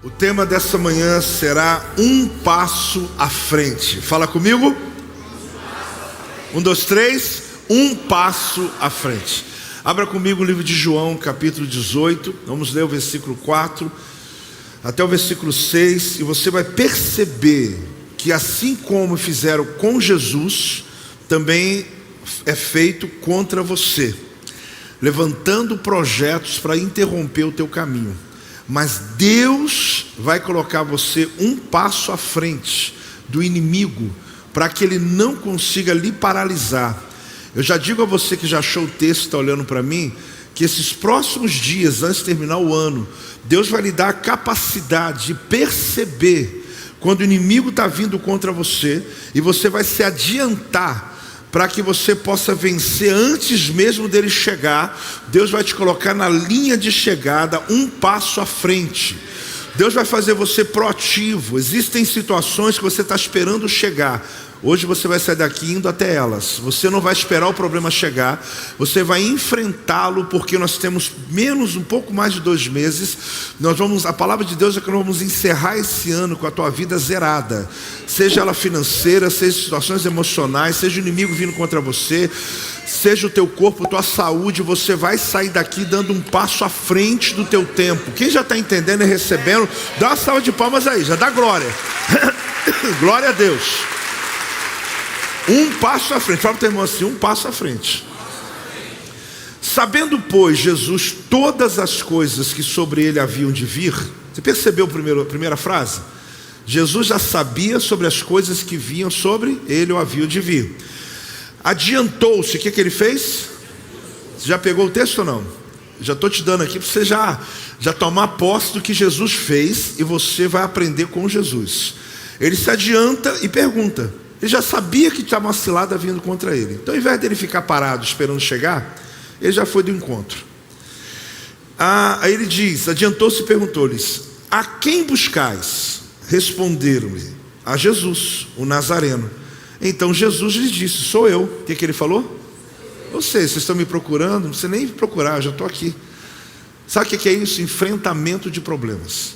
O tema dessa manhã será um passo à frente. Fala comigo. 1, 2, 3. Um passo à frente. Abra comigo o livro de João, capítulo 18. Vamos ler o versículo 4 até o versículo 6. E você vai perceber que assim como fizeram com Jesus, também é feito contra você, levantando projetos para interromper o teu caminho. Mas Deus vai colocar você um passo à frente do inimigo, para que ele não consiga lhe paralisar. Eu já digo a você que já achou o texto, está olhando para mim, que esses próximos dias, antes de terminar o ano, Deus vai lhe dar a capacidade de perceber quando o inimigo está vindo contra você, e você vai se adiantar para que você possa vencer antes mesmo dele chegar. Deus vai te colocar na linha de chegada, um passo à frente. Deus vai fazer você proativo. Existem situações que você está esperando chegar. Hoje você vai sair daqui indo até elas. Você não vai esperar o problema chegar, você vai enfrentá-lo, porque nós temos um pouco mais de 2 meses. A palavra de Deus é que nós vamos encerrar esse ano com a tua vida zerada, seja ela financeira, seja situações emocionais, seja o inimigo vindo contra você, seja o teu corpo, tua saúde. Você vai sair daqui dando um passo à frente do teu tempo. Quem já está entendendo e recebendo, dá uma salva de palmas aí, já dá glória. Glória a Deus. Um passo à frente. Fala para o teu irmão assim: um passo à frente. Sabendo, pois, Jesus todas as coisas que sobre ele haviam de vir. Você percebeu a primeira frase? Jesus já sabia sobre as coisas que vinham sobre ele ou haviam de vir. Adiantou-se. O que ele fez? Você já pegou o texto ou não? Já estou te dando aqui para você já tomar posse do que Jesus fez, e você vai aprender com Jesus. Ele se adianta e pergunta. Ele já sabia que estava uma cilada vindo contra ele. Então, ao invés dele ficar parado esperando chegar, ele já foi do encontro. Aí ele diz: adiantou-se e perguntou-lhes: a quem buscais? Responderam-lhe: a Jesus, o Nazareno. Então Jesus lhes disse: sou eu. O que ele falou? Vocês estão me procurando? Não precisa nem procurar, eu já estou aqui. Sabe o que é isso? Enfrentamento de problemas.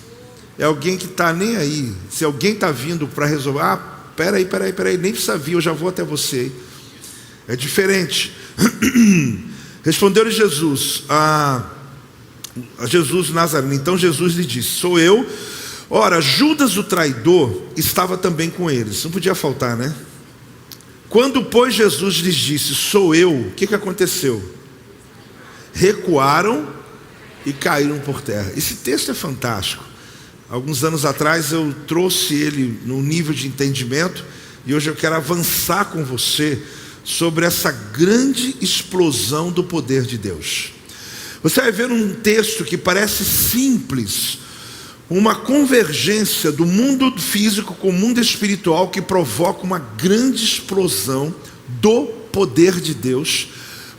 É alguém que está nem aí. Se alguém está vindo para resolver, peraí, nem precisa vir, eu já vou até você. É diferente. Respondeu-lhe Jesus a Jesus Nazareno. Então Jesus lhe disse: sou eu. Ora, Judas o traidor estava também com eles. Não podia faltar, né? Quando, pois, Jesus lhes disse: sou eu, o que aconteceu? Recuaram e caíram por terra. Esse texto é fantástico. Alguns anos atrás eu trouxe ele num nível de entendimento, e hoje eu quero avançar com você sobre essa grande explosão do poder de Deus. Você vai ver um texto que parece simples, uma convergência do mundo físico com o mundo espiritual, que provoca uma grande explosão do poder de Deus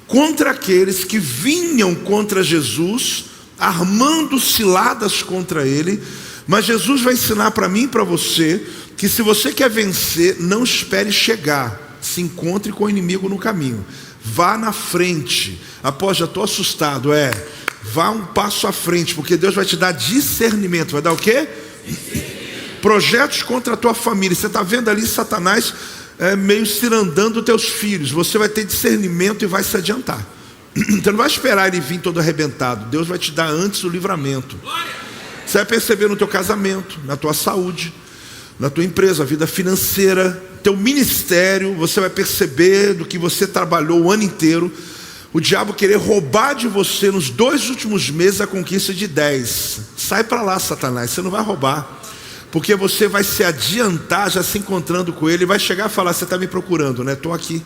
contra aqueles que vinham contra Jesus, armando ciladas contra ele. Mas Jesus vai ensinar para mim e para você que, se você quer vencer, não espere chegar, se encontre com o inimigo no caminho, vá na frente. Já estou assustado. Vá um passo à frente, porque Deus vai te dar discernimento. Vai dar o quê? Projetos contra a tua família. Você está vendo ali Satanás meio cirandando os teus filhos. Você vai ter discernimento e vai se adiantar. Você não vai esperar ele vir todo arrebentado. Deus vai te dar antes o livramento. Você vai perceber no teu casamento, na tua saúde, na tua empresa, a vida financeira, teu ministério. Você vai perceber do que você trabalhou o ano inteiro, o diabo querer roubar de você nos 2 últimos meses a conquista de 10. Sai para lá, Satanás, você não vai roubar, porque você vai se adiantar já se encontrando com ele, e vai chegar e falar: você está me procurando, né? Estou aqui.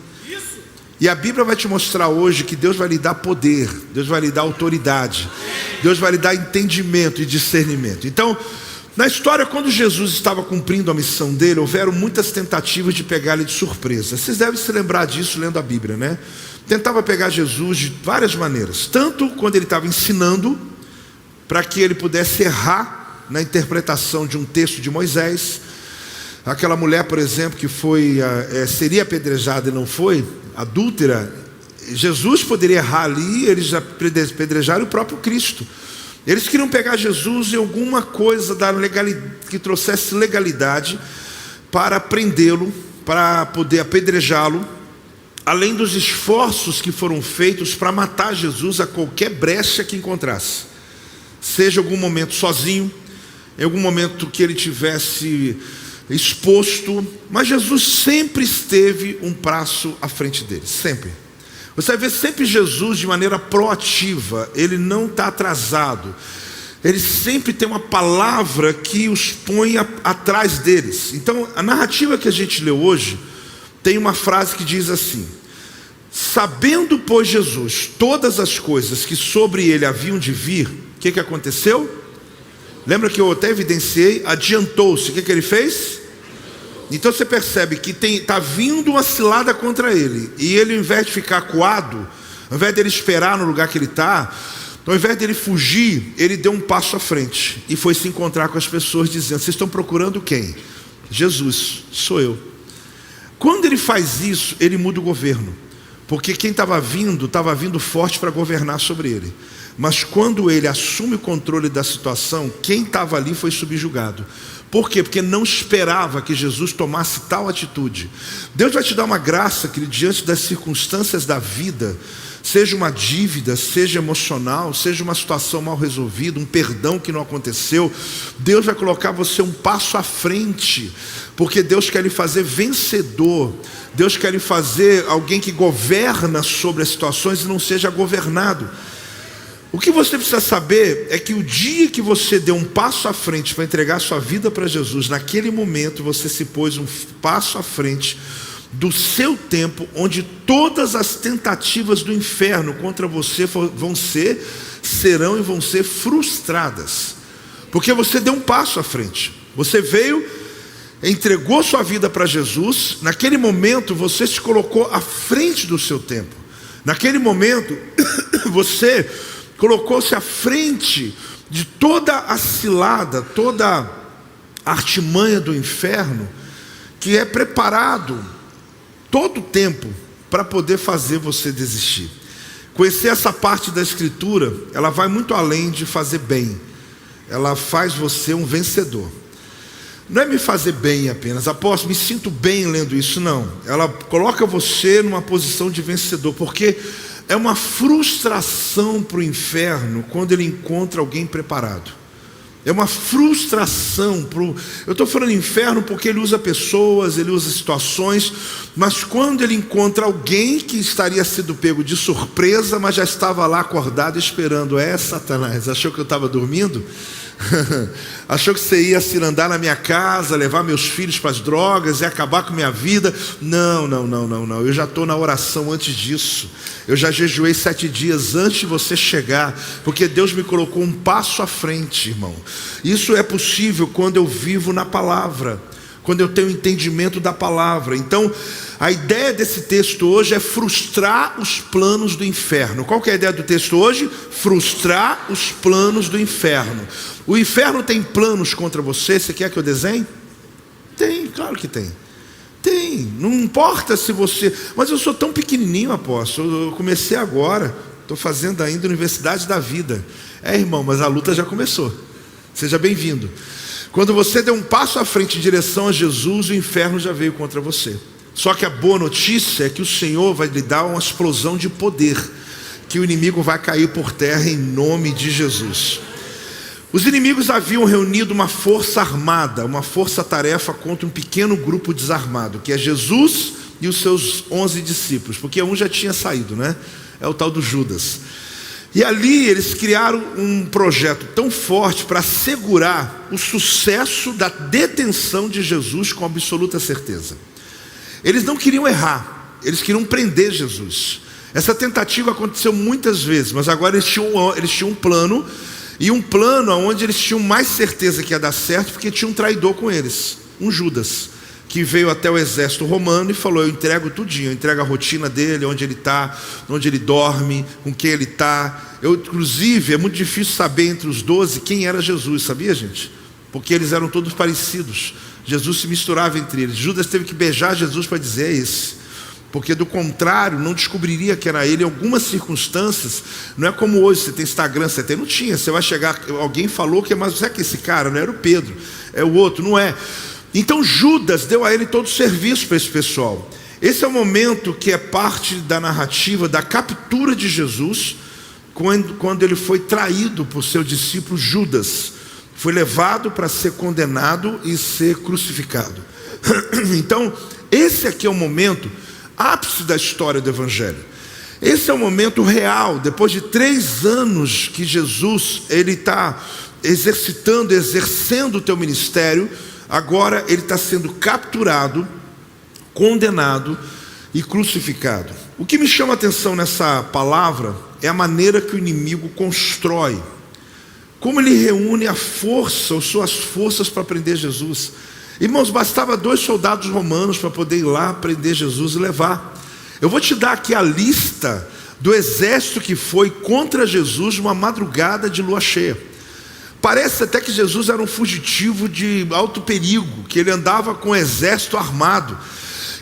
E a Bíblia vai te mostrar hoje que Deus vai lhe dar poder, Deus vai lhe dar autoridade, Deus vai lhe dar entendimento e discernimento. Então, na história, quando Jesus estava cumprindo a missão dele, houveram muitas tentativas de pegar ele de surpresa. Vocês devem se lembrar disso lendo a Bíblia, né? Tentava pegar Jesus de várias maneiras. Tanto quando ele estava ensinando, para que ele pudesse errar na interpretação de um texto de Moisés. Aquela mulher, por exemplo, que seria apedrejada e não foi, adúltera. Jesus poderia errar ali, eles já apedrejaram o próprio Cristo. Eles queriam pegar Jesus em alguma coisa que trouxesse legalidade para prendê-lo, para poder apedrejá-lo, além dos esforços que foram feitos para matar Jesus a qualquer brecha que encontrasse, seja em algum momento sozinho, em algum momento que ele tivesse exposto, mas Jesus sempre esteve um passo à frente deles, sempre. Você vai ver sempre Jesus de maneira proativa, ele não está atrasado, ele sempre tem uma palavra que os põe atrás deles. Então a narrativa que a gente leu hoje tem uma frase que diz assim: sabendo, pois, Jesus todas as coisas que sobre ele haviam de vir, o que aconteceu? Lembra que eu até evidenciei? Adiantou-se. O que ele fez? Então você percebe que está vindo uma cilada contra ele, e ele, ao invés de ficar acuado, ao invés dele esperar no lugar que ele está, ao invés dele fugir, ele deu um passo à frente e foi se encontrar com as pessoas, dizendo: vocês estão procurando quem? Jesus, sou eu. Quando ele faz isso, ele muda o governo, porque quem estava vindo forte para governar sobre ele. Mas quando ele assume o controle da situação, quem estava ali foi subjugado. Por quê? Porque não esperava que Jesus tomasse tal atitude. Deus vai te dar uma graça que, diante das circunstâncias da vida, seja uma dívida, seja emocional, seja uma situação mal resolvida, um perdão que não aconteceu, Deus vai colocar você um passo à frente, porque Deus quer lhe fazer vencedor. Deus quer lhe fazer alguém que governa sobre as situações e não seja governado. O que você precisa saber é que o dia que você deu um passo à frente para entregar sua vida para Jesus, naquele momento você se pôs um passo à frente do seu tempo, onde todas as tentativas do inferno contra você serão e vão ser frustradas, porque você deu um passo à frente. Você veio, entregou sua vida para Jesus. Naquele momento você se colocou à frente do seu tempo. Naquele momento você colocou-se à frente de toda a cilada, toda a artimanha do inferno, que é preparado todo o tempo para poder fazer você desistir. Conhecer essa parte da Escritura, ela vai muito além de fazer bem. Ela faz você um vencedor. Não é me fazer bem apenas, apóstolo, me sinto bem lendo isso, não. Ela coloca você numa posição de vencedor, porque é uma frustração para o inferno quando ele encontra alguém preparado. É uma frustração eu estou falando inferno porque ele usa pessoas, ele usa situações, mas quando ele encontra alguém que estaria sido pego de surpresa, mas já estava lá acordado esperando. Satanás, achou que eu estava dormindo? Achou que você ia se andar na minha casa, levar meus filhos para as drogas e acabar com minha vida? Não, eu já estou na oração antes disso. Eu já jejuei 7 dias antes de você chegar, porque Deus me colocou um passo à frente, irmão. Isso é possível quando eu vivo na palavra, quando eu tenho entendimento da palavra. Então, a ideia desse texto hoje é frustrar os planos do inferno. Qual que é a ideia do texto hoje? Frustrar os planos do inferno. O inferno tem planos contra você. Você quer que eu desenhe? Tem, claro que tem. Tem, não importa se você... Mas eu sou tão pequenininho, apóstolo, eu comecei agora, estou fazendo ainda a Universidade da Vida. Irmão, mas a luta já começou. Seja bem-vindo. Quando você deu um passo à frente em direção a Jesus, o inferno já veio contra você. Só que a boa notícia é que o Senhor vai lhe dar uma explosão de poder, que o inimigo vai cair por terra em nome de Jesus. Os inimigos haviam reunido uma força armada, uma força-tarefa contra um pequeno grupo desarmado, que é Jesus e os seus 11 discípulos, porque um já tinha saído, né? É o tal do Judas. E ali eles criaram um projeto tão forte para assegurar o sucesso da detenção de Jesus com absoluta certeza. Eles não queriam errar, eles queriam prender Jesus. Essa tentativa aconteceu muitas vezes, mas agora eles tinham um plano, e um plano onde eles tinham mais certeza que ia dar certo, porque tinha um traidor com eles, um Judas, que veio até o exército romano e falou: eu entrego tudinho, eu entrego a rotina dele, onde ele está, onde ele dorme, com quem ele está. Inclusive, é muito difícil saber entre os 12 quem era Jesus, sabia, gente? Porque eles eram todos parecidos. Jesus se misturava entre eles. Judas teve que beijar Jesus para dizer: é esse. porque do contrário não descobriria que era ele em algumas circunstâncias. Não é como hoje, você tem Instagram, você tem, não tinha, você vai chegar, alguém falou que, mas é que esse cara não era o Pedro, é o outro, não é. Então Judas deu a ele todo o serviço para esse pessoal. Esse é o momento que é parte da narrativa da captura de Jesus, quando ele foi traído por seu discípulo Judas, foi levado para ser condenado e ser crucificado. Então esse aqui é o momento ápice da história do Evangelho. Esse é o momento real, depois de 3 anos que Jesus está exercendo o teu ministério. Agora ele está sendo capturado, condenado e crucificado. O que me chama a atenção nessa palavra é a maneira que o inimigo constrói, como ele reúne a força, ou suas forças para prender Jesus. Irmãos, bastava 2 soldados romanos para poder ir lá prender Jesus e levar. Eu vou te dar aqui a lista do exército que foi contra Jesus numa madrugada de lua cheia. Parece até que Jesus era um fugitivo de alto perigo, que ele andava com um exército armado,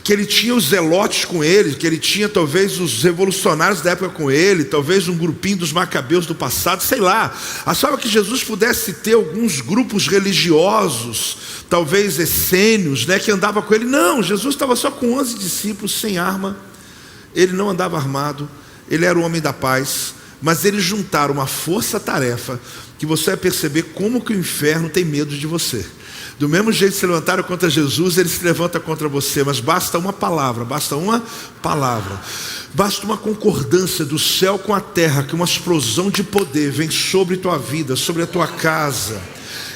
que ele tinha os zelotes com ele, que ele tinha talvez os revolucionários da época com ele, talvez um grupinho dos macabeus do passado, sei lá. Achava que Jesus pudesse ter alguns grupos religiosos, talvez essênios, que andava com ele. Não, Jesus estava só com 11 discípulos, sem arma. Ele não andava armado, ele era o homem da paz. Mas eles juntaram uma força-tarefa que você vai perceber como que o inferno tem medo de você. Do mesmo jeito que se levantaram contra Jesus, ele se levanta contra você. Mas basta uma palavra, basta uma concordância do céu com a terra, que uma explosão de poder vem sobre tua vida, sobre a tua casa.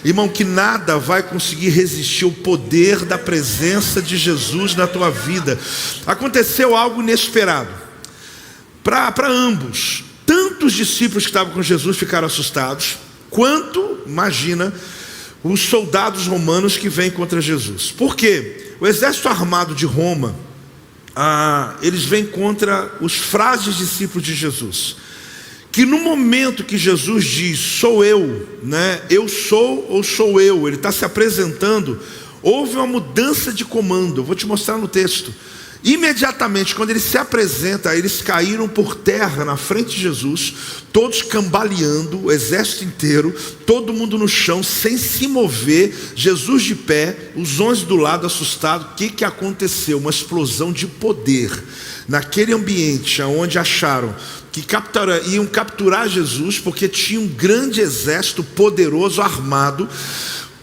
Irmão, que nada vai conseguir resistir ao poder da presença de Jesus na tua vida. Aconteceu algo inesperado para ambos. Tanto os discípulos que estavam com Jesus ficaram assustados, quanto, imagina, os soldados romanos que vêm contra Jesus. Por quê? O exército armado de Roma, eles vêm contra os frágeis discípulos de Jesus, que no momento que Jesus diz, sou eu, eu sou ou sou eu, ele está se apresentando, houve uma mudança de comando. Eu vou te mostrar no texto. Imediatamente, quando ele se apresenta, eles caíram por terra na frente de Jesus, todos cambaleando, o exército inteiro, todo mundo no chão, sem se mover, Jesus de pé, os 11 do lado assustados. O que aconteceu? Uma explosão de poder, naquele ambiente onde acharam que iam capturar Jesus, porque tinha um grande exército poderoso, armado,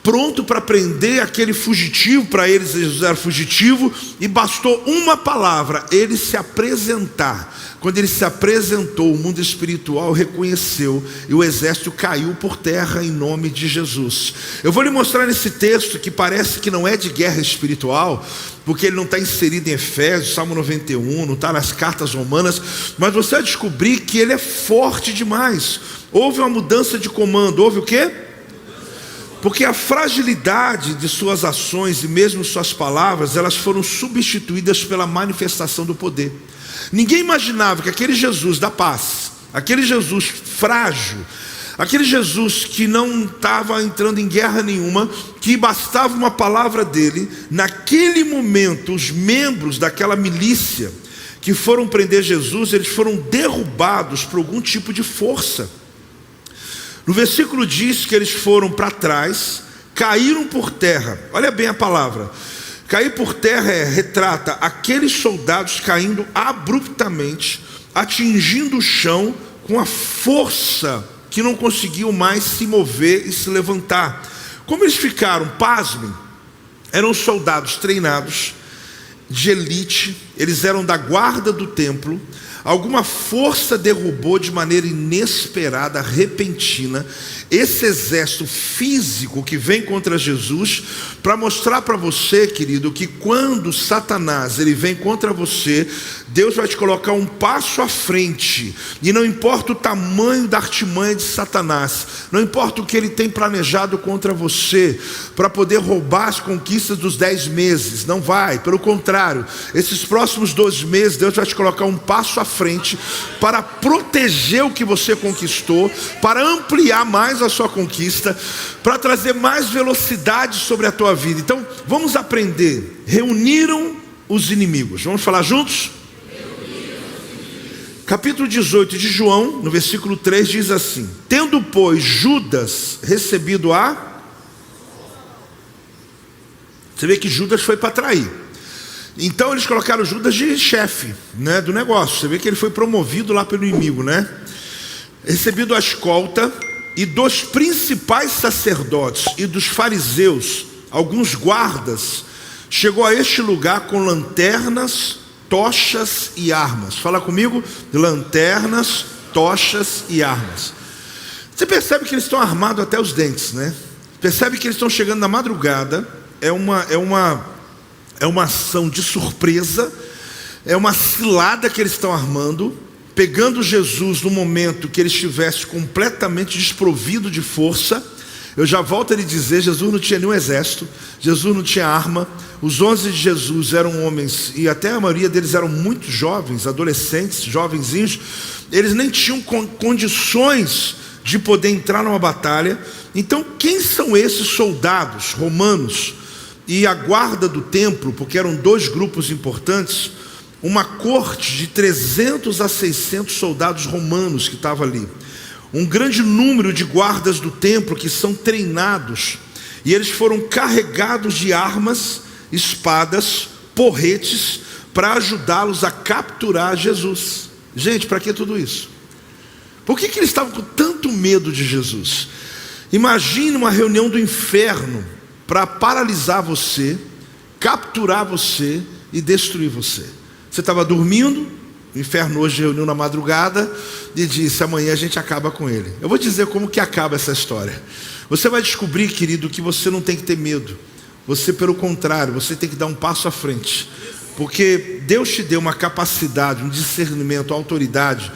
pronto para prender aquele fugitivo. Para eles, Jesus era fugitivo, e bastou uma palavra, ele se apresentar. Quando ele se apresentou, o mundo espiritual reconheceu, e o exército caiu por terra em nome de Jesus. Eu vou lhe mostrar nesse texto, que parece que não é de guerra espiritual, porque ele não está inserido em Efésios, Salmo 91, não está nas cartas romanas, mas você vai descobrir que ele é forte demais. Houve uma mudança de comando. Houve o quê? Porque a fragilidade de suas ações e mesmo suas palavras, elas foram substituídas pela manifestação do poder. Ninguém imaginava que aquele Jesus da paz, aquele Jesus frágil, aquele Jesus que não estava entrando em guerra nenhuma, que bastava uma palavra dele, naquele momento os membros daquela milícia que foram prender Jesus, eles foram derrubados por algum tipo de força. No versículo diz que eles foram para trás, caíram por terra. Olha bem a palavra. Cair por terra retrata aqueles soldados caindo abruptamente, atingindo o chão com a força que não conseguiam mais se mover e se levantar. Como eles ficaram? Pasmem. Eram soldados treinados, de elite, eles eram da guarda do templo. Alguma força derrubou de maneira inesperada, repentina, esse exército físico que vem contra Jesus, para mostrar para você, querido, que quando Satanás ele vem contra você, Deus vai te colocar um passo à frente, e não importa o tamanho da artimanha de Satanás, não importa o que ele tem planejado contra você, para poder roubar as conquistas dos 10 meses, não vai, pelo contrário, esses próximos 12 meses, Deus vai te colocar um passo à frente, para proteger o que você conquistou, para ampliar mais a sua conquista, para trazer mais velocidade sobre a tua vida. Então, vamos aprender. Reuniram os inimigos, vamos falar juntos? Capítulo 18 de João, no versículo 3, diz assim: tendo, pois, Judas recebido a... Você vê que Judas foi para trair. Então eles colocaram Judas de chefe, né, do negócio. Você vê que ele foi promovido lá pelo inimigo, né? Recebido a escolta, e dos principais sacerdotes e dos fariseus, alguns guardas, chegou a este lugar com lanternas, tochas e armas. Fala comigo: lanternas, tochas e armas. Você percebe que eles estão armados até os dentes, né? Percebe que eles estão chegando na madrugada. É uma ação de surpresa, é uma cilada que eles estão armando, pegando Jesus no momento que ele estivesse completamente desprovido de força. Eu já volto a lhe dizer, Jesus não tinha nenhum exército, Jesus não tinha arma. Os 11 de Jesus eram homens, e até a maioria deles eram muito jovens, adolescentes, jovenzinhos. Eles nem tinham condições de poder entrar numa batalha. Então quem são esses soldados romanos e a guarda do templo? Porque eram dois grupos importantes, uma corte de 300 a 600 soldados romanos que estava ali, um grande número de guardas do templo que são treinados, e eles foram carregados de armas, espadas, porretes, para ajudá-los a capturar Jesus. Gente, para que tudo isso? Por que eles estavam com tanto medo de Jesus? Imagine uma reunião do inferno para paralisar você, capturar você e destruir você. Você estava dormindo, o inferno hoje reuniu na madrugada e disse: amanhã a gente acaba com ele. Eu vou dizer como que acaba essa história. Você vai descobrir, querido, que você não tem que ter medo. Você, pelo contrário, você tem que dar um passo à frente. Porque Deus te deu uma capacidade, um discernimento, uma autoridade,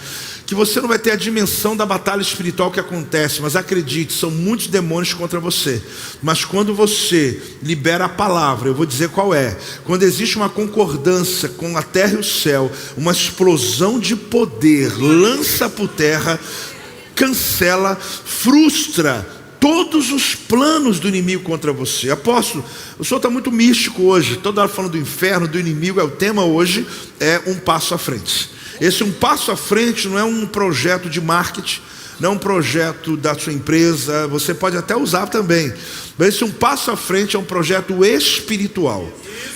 que você não vai ter a dimensão da batalha espiritual que acontece. Mas acredite, são muitos demônios contra você. Mas quando você libera a palavra, eu vou dizer qual é. Quando existe uma concordância com a terra e o céu, uma explosão de poder lança por terra, cancela, frustra todos os planos do inimigo contra você. Apóstolo, o senhor está muito místico hoje, toda hora falando do inferno, do inimigo. O tema hoje é um passo à frente. Esse um passo à frente não é um projeto de marketing, não é um projeto da sua empresa, você pode até usar também, mas esse um passo à frente é um projeto espiritual,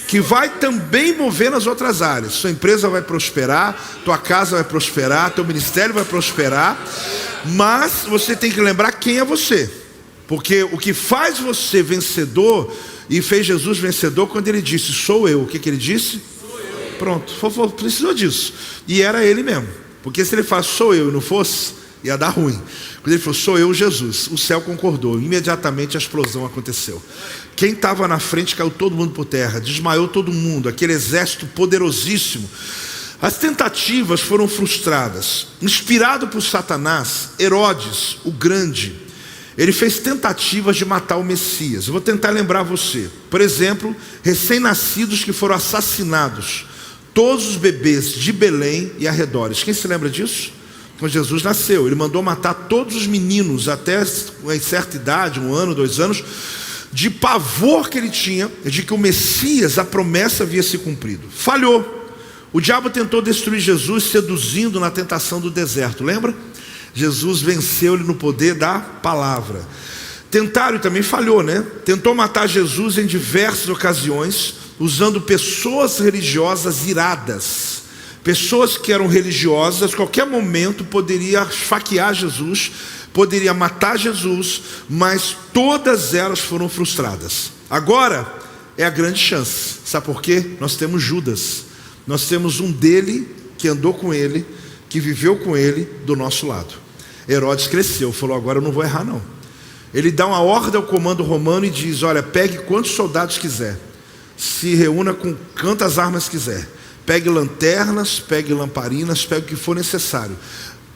que vai também mover nas outras áreas. Sua empresa vai prosperar, tua casa vai prosperar, teu ministério vai prosperar, mas você tem que lembrar quem é você, porque o que faz você vencedor, e fez Jesus vencedor quando ele disse: sou eu. O que ele disse? Pronto, precisou disso. E era ele mesmo. Porque se ele faz sou eu e não fosse, ia dar ruim. Quando ele falou sou eu, Jesus, o céu concordou. Imediatamente a explosão aconteceu. Quem estava na frente caiu todo mundo por terra, desmaiou todo mundo, aquele exército poderosíssimo. As tentativas foram frustradas. Inspirado por Satanás, Herodes, o grande, ele fez tentativas de matar o Messias. Eu vou tentar lembrar você. Por exemplo, recém-nascidos que foram assassinados, todos os bebês de Belém e arredores. Quem se lembra disso? Quando Jesus nasceu, ele mandou matar todos os meninos até uma certa idade, 1 ano, 2 anos, de pavor que ele tinha de que o Messias, a promessa, havia se cumprido. Falhou. O diabo tentou destruir Jesus, seduzindo na tentação do deserto, lembra? Jesus venceu-lhe no poder da palavra. Tentaram e também falhou, né? Tentou matar Jesus em diversas ocasiões, usando pessoas religiosas iradas. Pessoas que eram religiosas, a qualquer momento poderia esfaquear Jesus, poderia matar Jesus, mas todas elas foram frustradas. Agora é a grande chance. Sabe por quê? Nós temos Judas. Nós temos um dele que andou com ele, que viveu com ele do nosso lado. Herodes cresceu, falou: agora eu não vou errar não. Ele dá uma ordem ao comando romano e diz: olha, pegue quantos soldados quiser, se reúna com quantas armas quiser, pegue lanternas, pegue lamparinas, pegue o que for necessário,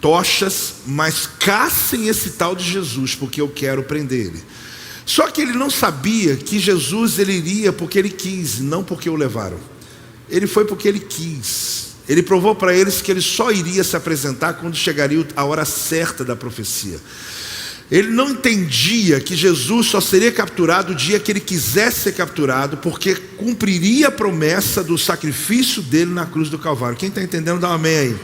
tochas, mas caçem esse tal de Jesus, porque eu quero prender ele. Só que ele não sabia que Jesus ele iria porque ele quis, não porque o levaram. Ele foi porque ele quis. Ele provou para eles que ele só iria se apresentar quando chegaria a hora certa da profecia. Ele não entendia que Jesus só seria capturado o dia que ele quisesse ser capturado, porque cumpriria a promessa do sacrifício dele na cruz do Calvário. Quem está entendendo, dá um amém aí.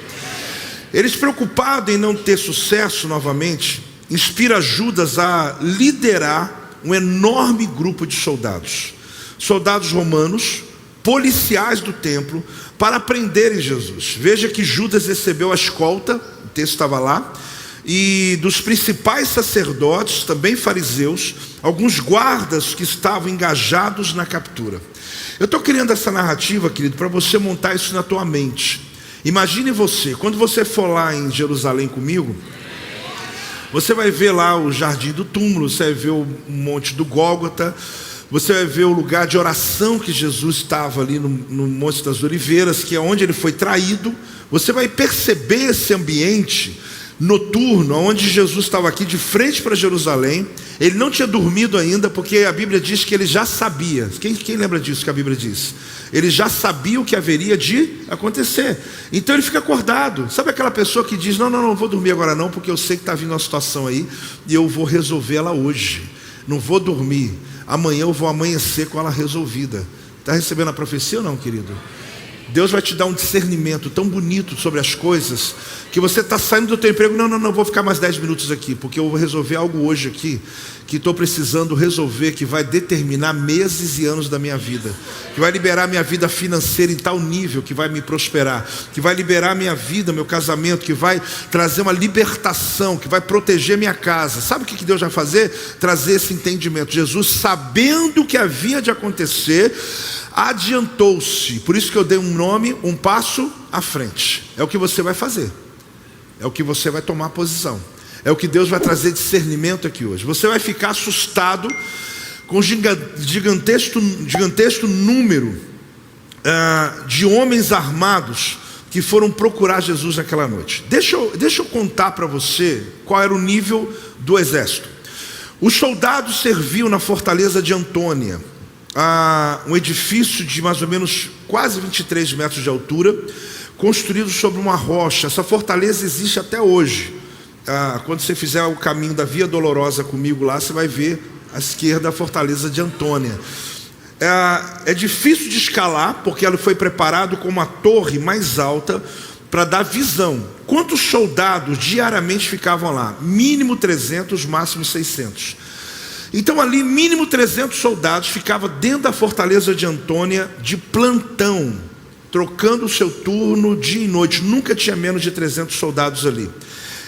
Eles, preocupados em não ter sucesso novamente, inspira Judas a liderar um enorme grupo de soldados romanos, policiais do templo, para prenderem Jesus. Veja que Judas recebeu a escolta, o texto estava lá, e dos principais sacerdotes, também fariseus, alguns guardas que estavam engajados na captura. Eu estou criando essa narrativa, querido, para você montar isso na tua mente. Imagine você, quando você for lá em Jerusalém comigo, você vai ver lá o jardim do túmulo, você vai ver o monte do Gólgota, você vai ver o lugar de oração que Jesus estava ali no Monte das Oliveiras, que é onde ele foi traído. Você vai perceber esse ambiente noturno, onde Jesus estava aqui de frente para Jerusalém. Ele não tinha dormido ainda, porque a Bíblia diz que ele já sabia. Quem lembra disso que a Bíblia diz? Ele já sabia o que haveria de acontecer. Então ele fica acordado. Sabe aquela pessoa que diz, não vou dormir agora não, porque eu sei que está vindo uma situação aí, e eu vou resolvê-la hoje. Não vou dormir. Amanhã eu vou amanhecer com ela resolvida. Está recebendo a profecia ou não, querido? Deus vai te dar um discernimento tão bonito sobre as coisas, que você está saindo do teu emprego, não, vou ficar mais 10 minutos aqui, porque eu vou resolver algo hoje aqui, que estou precisando resolver, que vai determinar meses e anos da minha vida, que vai liberar minha vida financeira em tal nível, que vai me prosperar, que vai liberar minha vida, meu casamento, que vai trazer uma libertação, que vai proteger minha casa. Sabe o que Deus vai fazer? Trazer esse entendimento. Jesus, sabendo o que havia de acontecer, adiantou-se. Por isso que eu dei um nome, um passo à frente. É o que você vai fazer, é o que você vai tomar posição, é o que Deus vai trazer discernimento aqui hoje. Você vai ficar assustado com o gigantesco número de homens armados que foram procurar Jesus naquela noite. Deixa eu contar para você qual era o nível do exército. Os soldados serviam na fortaleza de Antônia, um edifício de mais ou menos quase 23 metros de altura, construído sobre uma rocha. Essa fortaleza existe até hoje. Quando você fizer o caminho da Via Dolorosa comigo lá, você vai ver à esquerda a fortaleza de Antônia. É difícil de escalar, porque ela foi preparada como a torre mais alta para dar visão. Quantos soldados diariamente ficavam lá? Mínimo 300, máximo 600. Então ali, mínimo 300 soldados ficavam dentro da fortaleza de Antônia de plantão, trocando o seu turno dia e noite. Nunca tinha menos de 300 soldados ali.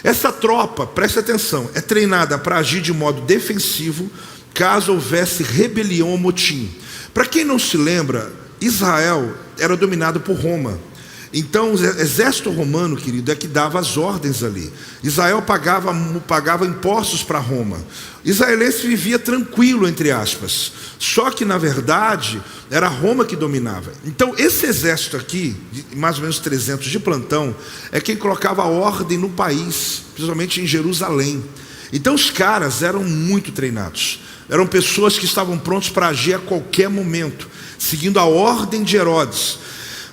Essa tropa, preste atenção, é treinada para agir de modo defensivo caso houvesse rebelião ou motim. Para quem não se lembra, Israel era dominado por Roma. Então o exército romano, querido, é que dava as ordens ali. Israel pagava impostos para Roma. Israelense vivia tranquilo, entre aspas. Só que na verdade era Roma que dominava. Então esse exército aqui, de mais ou menos 300 de plantão, é quem colocava ordem no país, principalmente em Jerusalém. Então os caras eram muito treinados. Eram pessoas que estavam prontos para agir a qualquer momento, seguindo a ordem de Herodes.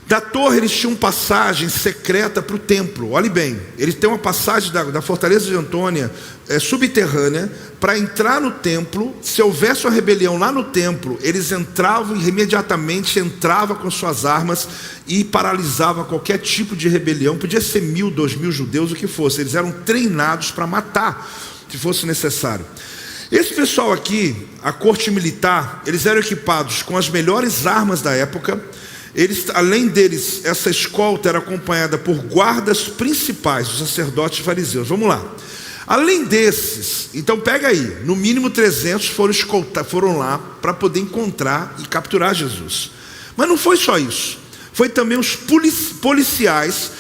Da torre eles tinham passagem secreta para o templo. Olhe bem, eles têm uma passagem da fortaleza de Antônia subterrânea para entrar no templo. Se houvesse uma rebelião lá no templo, eles entravam e imediatamente entravam com suas armas e paralisavam qualquer tipo de rebelião. Podia ser 1.000, 2.000 judeus, o que fosse. Eles eram treinados para matar, se fosse necessário. Esse pessoal aqui, a corte militar, eles eram equipados com as melhores armas da época. Além deles, essa escolta era acompanhada por guardas principais, os sacerdotes fariseus. Vamos lá. Além desses, então pega aí, no mínimo 300 foram lá para poder encontrar e capturar Jesus. Mas não foi só isso. Foi também os policiais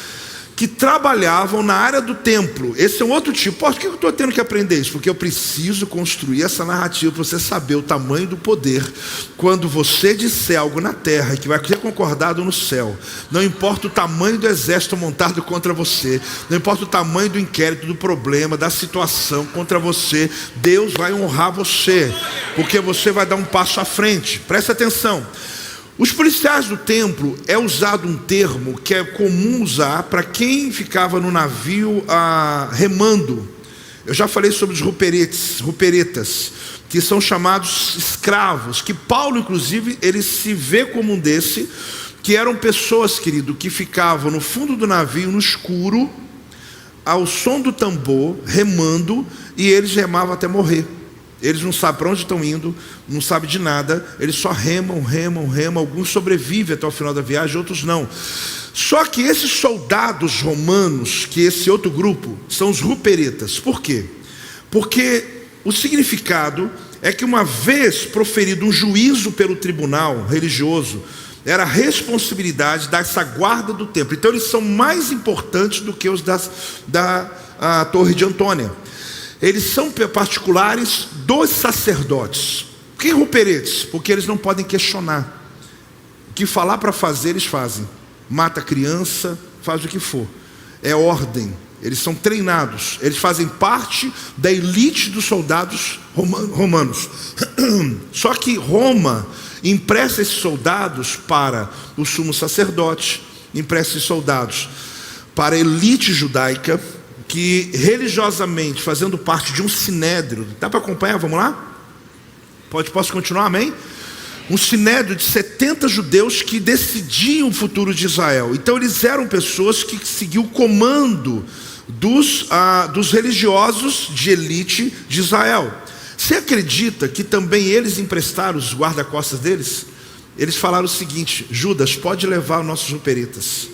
que trabalhavam na área do templo. Esse é um outro tipo. Por que eu estou tendo que aprender isso? Porque eu preciso construir essa narrativa para você saber o tamanho do poder. Quando você disser algo na terra que vai ser concordado no céu, não importa o tamanho do exército montado contra você, não importa o tamanho do inquérito, do problema, da situação contra você, Deus vai honrar você, porque você vai dar um passo à frente. Presta atenção. Os policiais do templo é usado um termo que é comum usar para quem ficava no navio remando. Eu já falei sobre os ruperetas, que são chamados escravos, que Paulo, inclusive, ele se vê como um desse, que eram pessoas, querido, que ficavam no fundo do navio, no escuro, ao som do tambor, remando, e eles remavam até morrer. Eles não sabem para onde estão indo, não sabem de nada, eles só remam. Alguns sobrevivem até o final da viagem, outros não. Só que esses soldados romanos, que esse outro grupo, são os ruperetas. Por quê? Porque o significado é que uma vez proferido um juízo pelo tribunal religioso, era a responsabilidade dessa guarda do templo. Então eles são mais importantes do que os da Torre de Antônia. Eles são particulares dos sacerdotes. Por que ruperetes? Porque eles não podem questionar. O que falar para fazer, eles fazem. Mata a criança, faz o que for. É ordem. Eles são treinados. Eles fazem parte da elite dos soldados romanos. Só que Roma empresta esses soldados para o sumo sacerdote, empresta esses soldados para a elite judaica, que religiosamente, fazendo parte de um sinédrio, dá para acompanhar? Vamos lá? Posso continuar? Amém? Um sinédrio de 70 judeus que decidiam o futuro de Israel. Então eles eram pessoas que seguiam o comando dos religiosos de elite de Israel. Você acredita que também eles emprestaram os guarda-costas deles? Eles falaram o seguinte: Judas, pode levar os nossos ruperetas.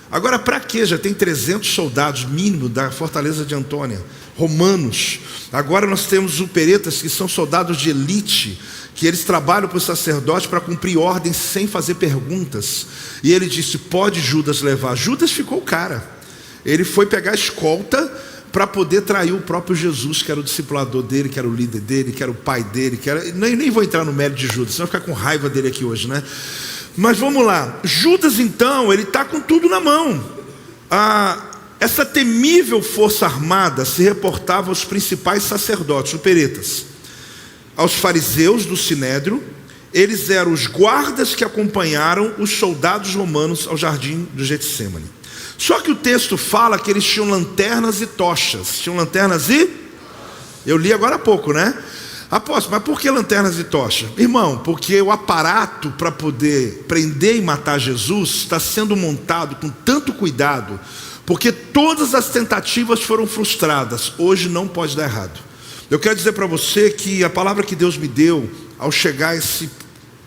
Agora, para quê? Já tem 300 soldados mínimo da fortaleza de Antônia, romanos. Agora nós temos ruperetas que são soldados de elite, que eles trabalham para o sacerdote para cumprir ordens sem fazer perguntas. E ele disse: pode Judas levar. Judas ficou o cara. Ele foi pegar a escolta para poder trair o próprio Jesus, que era o discipulador dele, que era o líder dele, que era o pai dele, que era... Nem vou entrar no mérito de Judas, senão ficar com raiva dele aqui hoje, né? Mas vamos lá. Judas, então, ele está com tudo na mão. Essa temível força armada se reportava aos principais sacerdotes, ruperetas, aos fariseus do sinédrio. Eles eram os guardas que acompanharam os soldados romanos ao jardim do Getsêmani. Só que o texto fala que eles tinham lanternas e tochas. Tinham lanternas e... Eu li agora há pouco, né? Apóstolo, mas por que lanternas e tochas? Irmão, porque o aparato para poder prender e matar Jesus está sendo montado com tanto cuidado, porque todas as tentativas foram frustradas. Hoje não pode dar errado. Eu quero dizer para você que a palavra que Deus me deu ao chegar a esse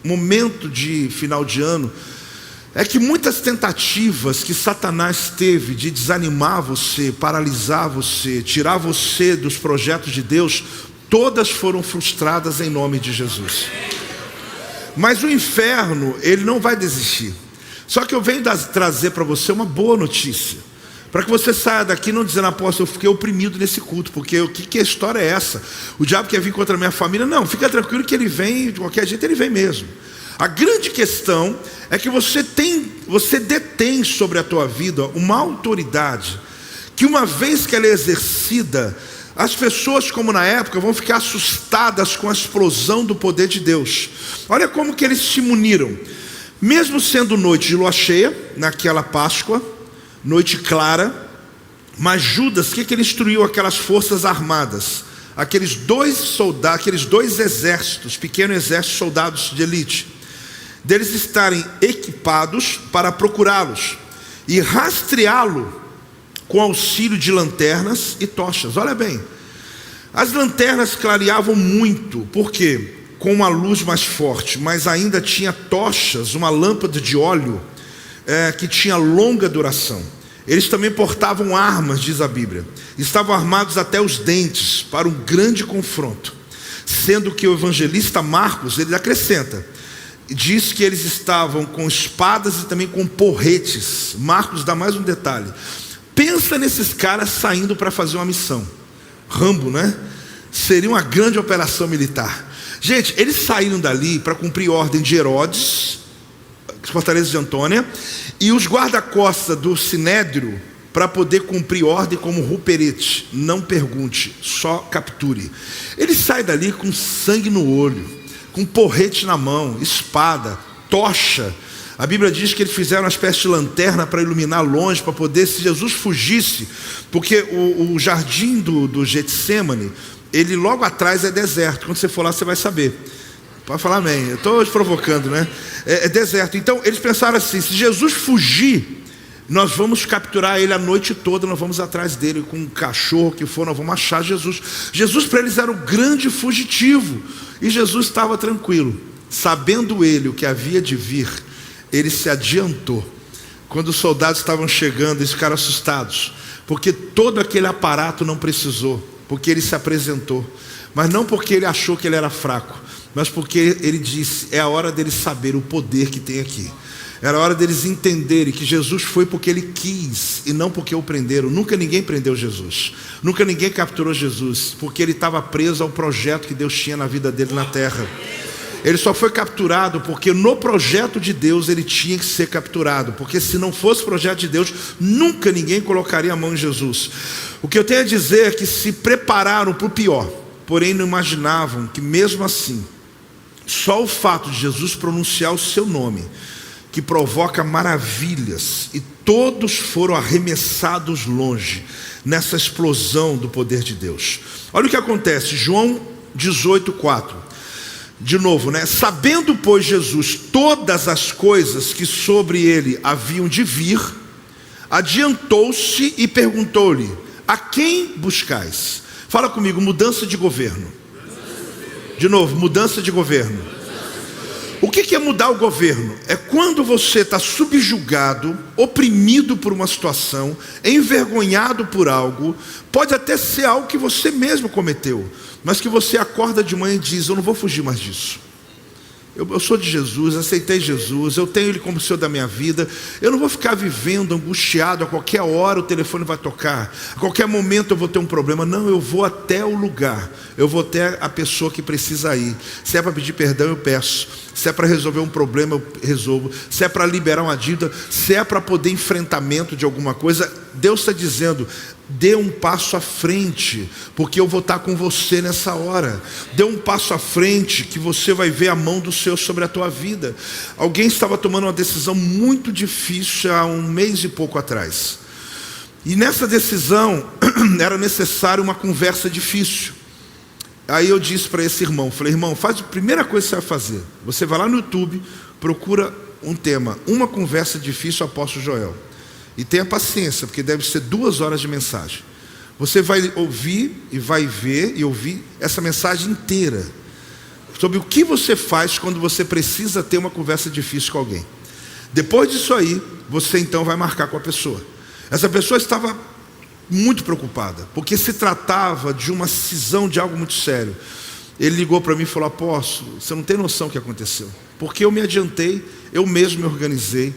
momento de final de ano é que muitas tentativas que Satanás teve de desanimar você, paralisar você, tirar você dos projetos de Deus, todas foram frustradas em nome de Jesus. Mas o inferno, ele não vai desistir. Só que eu venho trazer para você uma boa notícia, para que você saia daqui não dizendo: apóstolo, eu fiquei oprimido nesse culto, porque que a história é essa? O diabo quer vir contra a minha família? Não, fica tranquilo que ele vem, de qualquer jeito ele vem mesmo. A grande questão é que você detém sobre a tua vida uma autoridade, que uma vez que ela é exercida, as pessoas, como na época, vão ficar assustadas com a explosão do poder de Deus. Olha como que eles se muniram. Mesmo sendo noite de lua cheia, naquela Páscoa, noite clara, mas Judas, o que ele instruiu aquelas forças armadas? Aqueles dois exércitos, pequeno exército de soldados de elite, deles estarem equipados para procurá-los e rastreá-lo com auxílio de lanternas e tochas. Olha bem, as lanternas clareavam muito, porque com uma luz mais forte, mas ainda tinha tochas, uma lâmpada de óleo que tinha longa duração. Eles também portavam armas, diz a Bíblia, estavam armados até os dentes para um grande confronto, sendo que o evangelista Marcos, ele acrescenta, diz que eles estavam com espadas e também com porretes. Marcos dá mais um detalhe. Pensa nesses caras saindo para fazer uma missão. Rambo, né? Seria uma grande operação militar. Gente, eles saíram dali para cumprir ordem de Herodes, fortaleza de Antônia, e os guarda-costas do sinédrio para poder cumprir ordem como ruperete. Não pergunte, só capture. Eles saem dali com sangue no olho, com porrete na mão, espada, tocha. A Bíblia diz que eles fizeram uma espécie de lanterna para iluminar longe, para poder, se Jesus fugisse, porque o jardim do Getsêmani, ele logo atrás é deserto. Quando você for lá, você vai saber. Pode falar amém. Eu estou te provocando, né? É deserto. Então, eles pensaram assim: se Jesus fugir Nós vamos capturar ele a noite toda, nós vamos atrás dele com um cachorro que for, nós vamos achar Jesus. Jesus para eles era o grande fugitivo, e Jesus estava tranquilo. Sabendo ele o que havia de vir, ele se adiantou. Quando os soldados estavam chegando, eles ficaram assustados, porque todo aquele aparato não precisou, porque ele se apresentou. Mas não porque ele achou que ele era fraco, mas porque ele disse, é a hora deles saber o poder que tem aqui. Era a hora deles entenderem que Jesus foi porque ele quis e não porque o prenderam. Nunca ninguém prendeu Jesus, nunca ninguém capturou Jesus, porque ele estava preso ao projeto que Deus tinha na vida dele na terra. Ele só foi capturado porque no projeto de Deus ele tinha que ser capturado, porque se não fosse projeto de Deus, nunca ninguém colocaria a mão em Jesus. O que eu tenho a dizer é que se prepararam para o pior, porém não imaginavam que mesmo assim, só o fato de Jesus pronunciar o seu nome, que provoca maravilhas, e todos foram arremessados longe, nessa explosão do poder de Deus. Olha o que acontece, João 18:4, de novo, sabendo pois Jesus todas as coisas que sobre ele haviam de vir, adiantou-se e perguntou-lhe, a quem buscais? Fala comigo, mudança de governo. De novo, mudança de governo. O que é mudar o governo? É quando você está subjugado, oprimido por uma situação, envergonhado por algo, pode até ser algo que você mesmo cometeu, mas que você acorda de manhã e diz, eu não vou fugir mais disso. Eu sou de Jesus, aceitei Jesus, eu tenho Ele como Senhor da minha vida, eu não vou ficar vivendo angustiado, a qualquer hora o telefone vai tocar, a qualquer momento eu vou ter um problema. Não, eu vou até o lugar, eu vou até a pessoa que precisa ir. Se é para pedir perdão, eu peço. Se é para resolver um problema, eu resolvo. Se é para liberar uma dívida, se é para poder enfrentamento de alguma coisa, Deus está dizendo, dê um passo à frente, porque eu vou estar com você nessa hora. Dê um passo à frente, que você vai ver a mão do Senhor sobre a tua vida. Alguém estava tomando uma decisão muito difícil há um mês e pouco atrás, e nessa decisão era necessário uma conversa difícil. Aí eu disse para esse irmão, falei, irmão, faz a primeira coisa que você vai fazer, você vai lá no YouTube, procura um tema, uma conversa difícil, apóstolo Joel, e tenha paciência, porque deve ser 2 horas de mensagem. Você vai ouvir e vai ver e ouvir essa mensagem inteira, sobre o que você faz quando você precisa ter uma conversa difícil com alguém. Depois disso aí, você então vai marcar com a pessoa. Essa pessoa estava muito preocupada, porque se tratava de uma cisão de algo muito sério. Ele ligou para mim e falou, apóstolo, você não tem noção do que aconteceu, porque eu me adiantei, eu mesmo me organizei,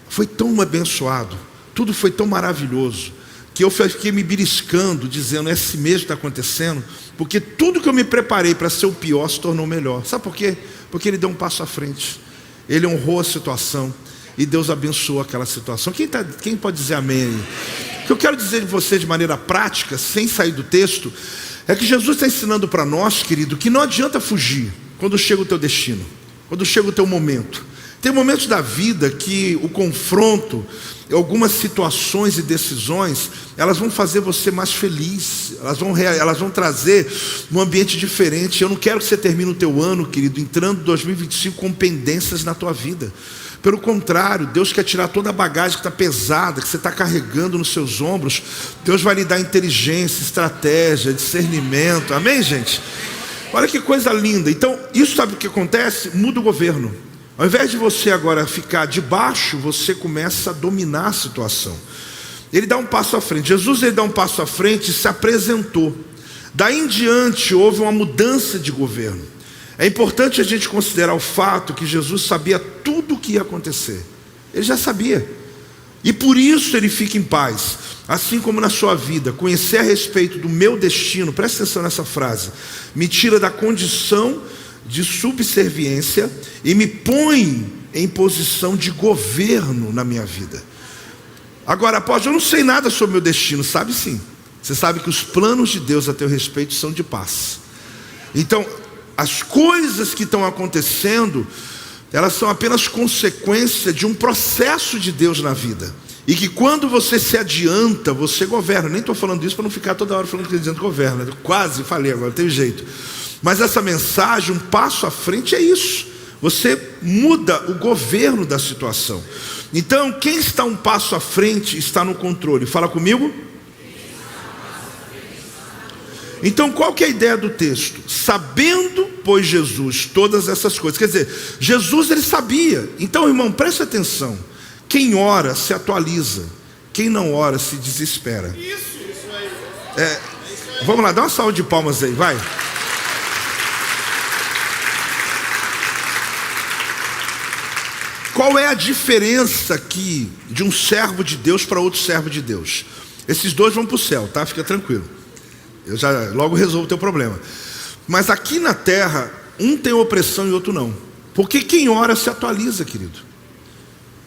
foi tão abençoado, tudo foi tão maravilhoso, que eu fiquei me beliscando, dizendo, é assim mesmo que está acontecendo, porque tudo que eu me preparei para ser o pior se tornou melhor. Sabe por quê? Porque ele deu um passo à frente, ele honrou a situação, e Deus abençoou aquela situação. Quem pode dizer amém aí? O que eu quero dizer de você de maneira prática, sem sair do texto, é que Jesus está ensinando para nós, querido, que não adianta fugir quando chega o teu destino, quando chega o teu momento. Tem momentos da vida que o confronto, algumas situações e decisões, elas vão fazer você mais feliz, elas vão trazer um ambiente diferente. Eu não quero que você termine o teu ano, querido, entrando em 2025 com pendências na tua vida. Pelo contrário, Deus quer tirar toda a bagagem que está pesada, que você está carregando nos seus ombros. Deus vai lhe dar inteligência, estratégia, discernimento. Amém, gente? Olha que coisa linda. Então, isso sabe o que acontece? Muda o governo. Ao invés de você agora ficar debaixo, você começa a dominar a situação. Ele dá um passo à frente. Jesus, ele dá um passo à frente e se apresentou. Daí em diante houve uma mudança de governo. É importante a gente considerar o fato que Jesus sabia tudo o que ia acontecer. Ele já sabia. E por isso ele fica em paz. Assim como na sua vida, conhecer a respeito do meu destino, presta atenção nessa frase, me tira da condição de subserviência e me põe em posição de governo na minha vida. Agora, apóstolo, eu não sei nada sobre o meu destino. Sabe sim. Você sabe que os planos de Deus a teu respeito são de paz. Então, as coisas que estão acontecendo, elas são apenas consequência de um processo de Deus na vida. E que quando você se adianta, você governa. Nem estou falando isso para não ficar toda hora falando que ele governa. Eu quase falei agora, não tem jeito. Mas essa mensagem, um passo à frente, é isso. Você muda o governo da situação. Então, quem está um passo à frente está no controle. Fala comigo. Então, qual que é a ideia do texto? Sabendo, pois, Jesus todas essas coisas. Quer dizer, Jesus ele sabia. Então, irmão, preste atenção. Quem ora se atualiza. Quem não ora se desespera. Isso aí. Vamos lá, dá uma salva de palmas aí, vai. Qual é a diferença aqui de um servo de Deus para outro servo de Deus? Esses dois vão para o céu, tá? Fica tranquilo. Eu já logo resolvo o teu problema. Mas aqui na terra, um tem opressão e outro não. Porque quem ora se atualiza, querido.